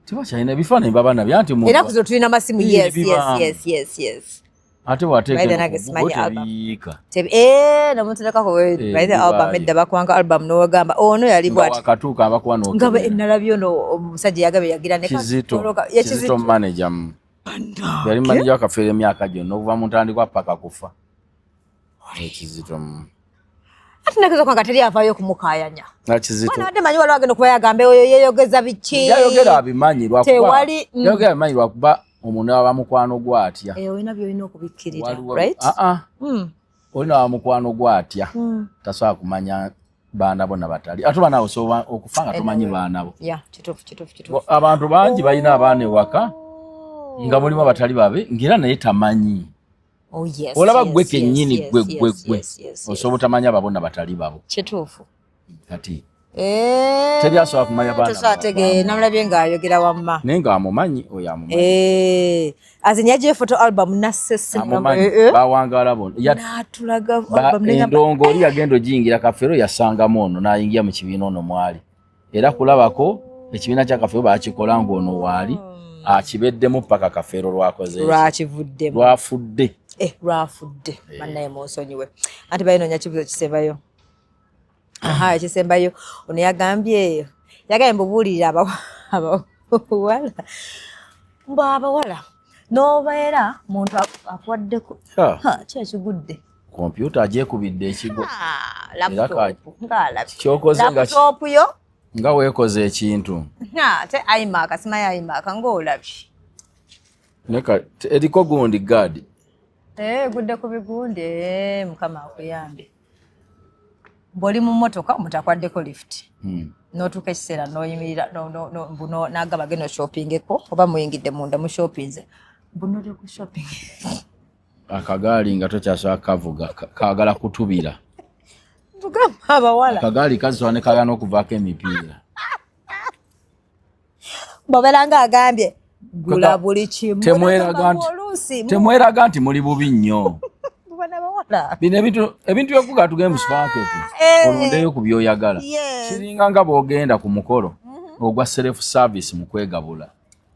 tibakyalina ebifaananyi baba nabyo nti era kuzo tulina masimu yes ate wateekaotebiyiika namuterekako baite album edda bakwanga album n'ogamba ono yali bwati wakatuuka abakuba ngaba nalabyo ono omusajja yagabe yagira Kizito manager yali manager wakafeera emyaka gyonna okuva mu ntandikwa paka kufa Kizito ate nagezo kwanga teri avaayo kumukayanya Kizito wadde manyi waliwo agenda okuba yagambe oyo yeeyogeza biki yayogera abimanyi lwakuba omuntu aba mukwano gwatya olina byolina okubikkirira right olina aba mukwano gwatya tasobola kumanya baana bonna batali ate baana osobola okufa nga tomanyi baana bo abantu bangi balina abaana ewaka nga mulimu abatali babe ng'era naye tamanyi olaba gwe kennyini gwe osobola otamanya abo bonna batali babo kituufu kati teri asobola kumanya baana namulabye ng'ayogera wamma naye ng'amumanyi oyo amumanyi azinyaje photo album bawangala bona endongo oli yagenda ogiyingira Kafeero yasangamu ono n'ayingira mu kibiina ono mwali era kulabako ekibiina kya Kafeero bakikola ng'ono waali akibeddemu paka kafeero lwakoze lwakivuddemu lwafudde lwafudde bannaye munsonyiwe anti bayinonya kibuzo kisembayo ekisembayo ono yagambye mbubuulirira abawala mbu abawala n'obeera muntu akwaddeko kyekigudde kompyuta agyekubidde ekigo kyokoze yo nga weekoze ekintu ate imaaka simayo imaaka ng'olabye eriko gundi gaadi gudde ku bigundi mukama akuyambe bw'oli mu mmotoka omuntu akwaddeko lift n'otuuka ekiseera n'oyimirira n'agamba genda shoppingeko oba muyingidde munda mu shoppinze bunole ku shopping akagaali nga tokyasobola kavuga kaagala kutubira tugamba abawala akagaali kazisobola ne kaagala n'okuvaako emipiira bw'obeera ng'agambye gula buli kimu temweraga nti muli bubi nnyo bino ebintu byokuga tugende mu supermarket olondeyo ku byoyagala kiringa nga bw'ogenda ku mukolo ogwa self service mu kwegabula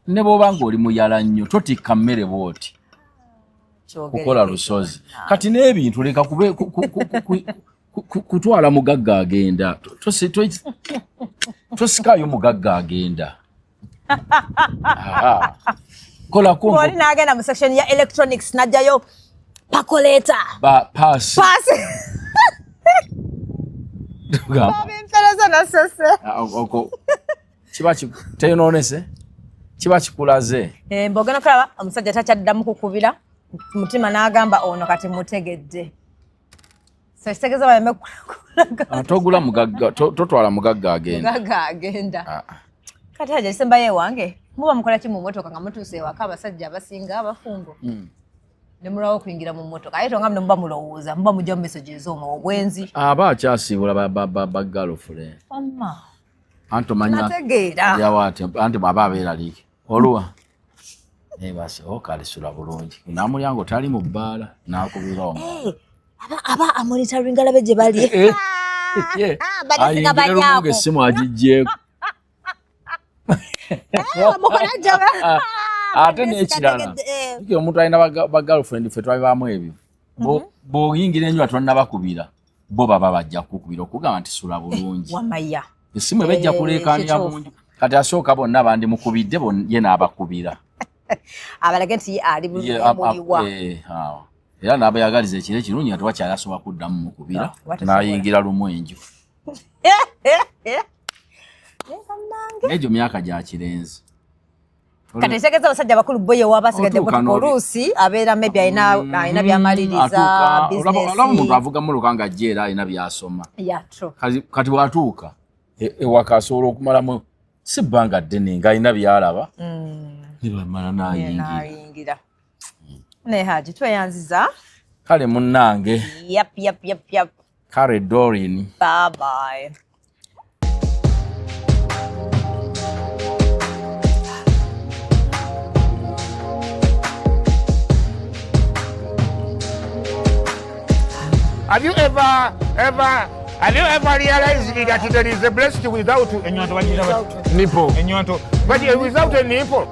ne bw'oba ng'oli muyala nnyo totikka mmere bw'oti kukola lusozi kati n'ebintu leka kube kutwala mugagga agenda tosikaayo mugagga agenda kola kumbo oli n'agenda mu section ya electronics najjayo pakoleta paasi babimpereza nasose kiba teyonoonese kiba kikulaze mbogenda okulaba omusajja takyaddamu kukubira mutima n'agamba ono kati mutegedde so kitegeeza baleme togula mugagga totwala mugagga agenda kati haja kisembayo ewange muba mukola ki mu mmotoka nga mutuuse ewaka abasajja abasinga abafumbo ne mulwawo okuyingira mu mmotoka aye tonga muba mulowooza muba mujja mu meseji ez'omwo obwenzi aba akyasiibula bagalofule anti omanya yawaati anti bw'aba abeeraliike oluwa nebase okalisula bulungi namulyango tali mu bbaala nakubira omwo aba amonitoringa labe gye bali ayingire lumunga essimu agijjeeko ate n'ekirala omuntu alina bagirlfriend ffe twabibaamu ebyo bw'oyingira enjula tonnabakubira bo baba bajja kukubira okugamba nti sula bulungi essimu ebejja kuleekaanira munju kati asooka bonna bandimukubidde ye n'abakubira abalage nti ali buliwa era n'abayagaliza ekiro ekirungi nga tewakyali asobola kuddamu mukubira n'ayingira lumu enju egyo myaka gya kirenzi kati ekitegeza abasajja bakulu boye wabasigadde oluusi abeera maybe alina byamaliriza olaba omuntu avuga muluka nga ajja era alina byasoma kati bwatuuka ewaka asobola okumalamu si bbanga ddene nga alina byalaba nebamala n'ayingira naye haji tweyanziza kale munnange yap kale Doreen bye Have you ever realized that there is a breast without a nipple? But without a nipple,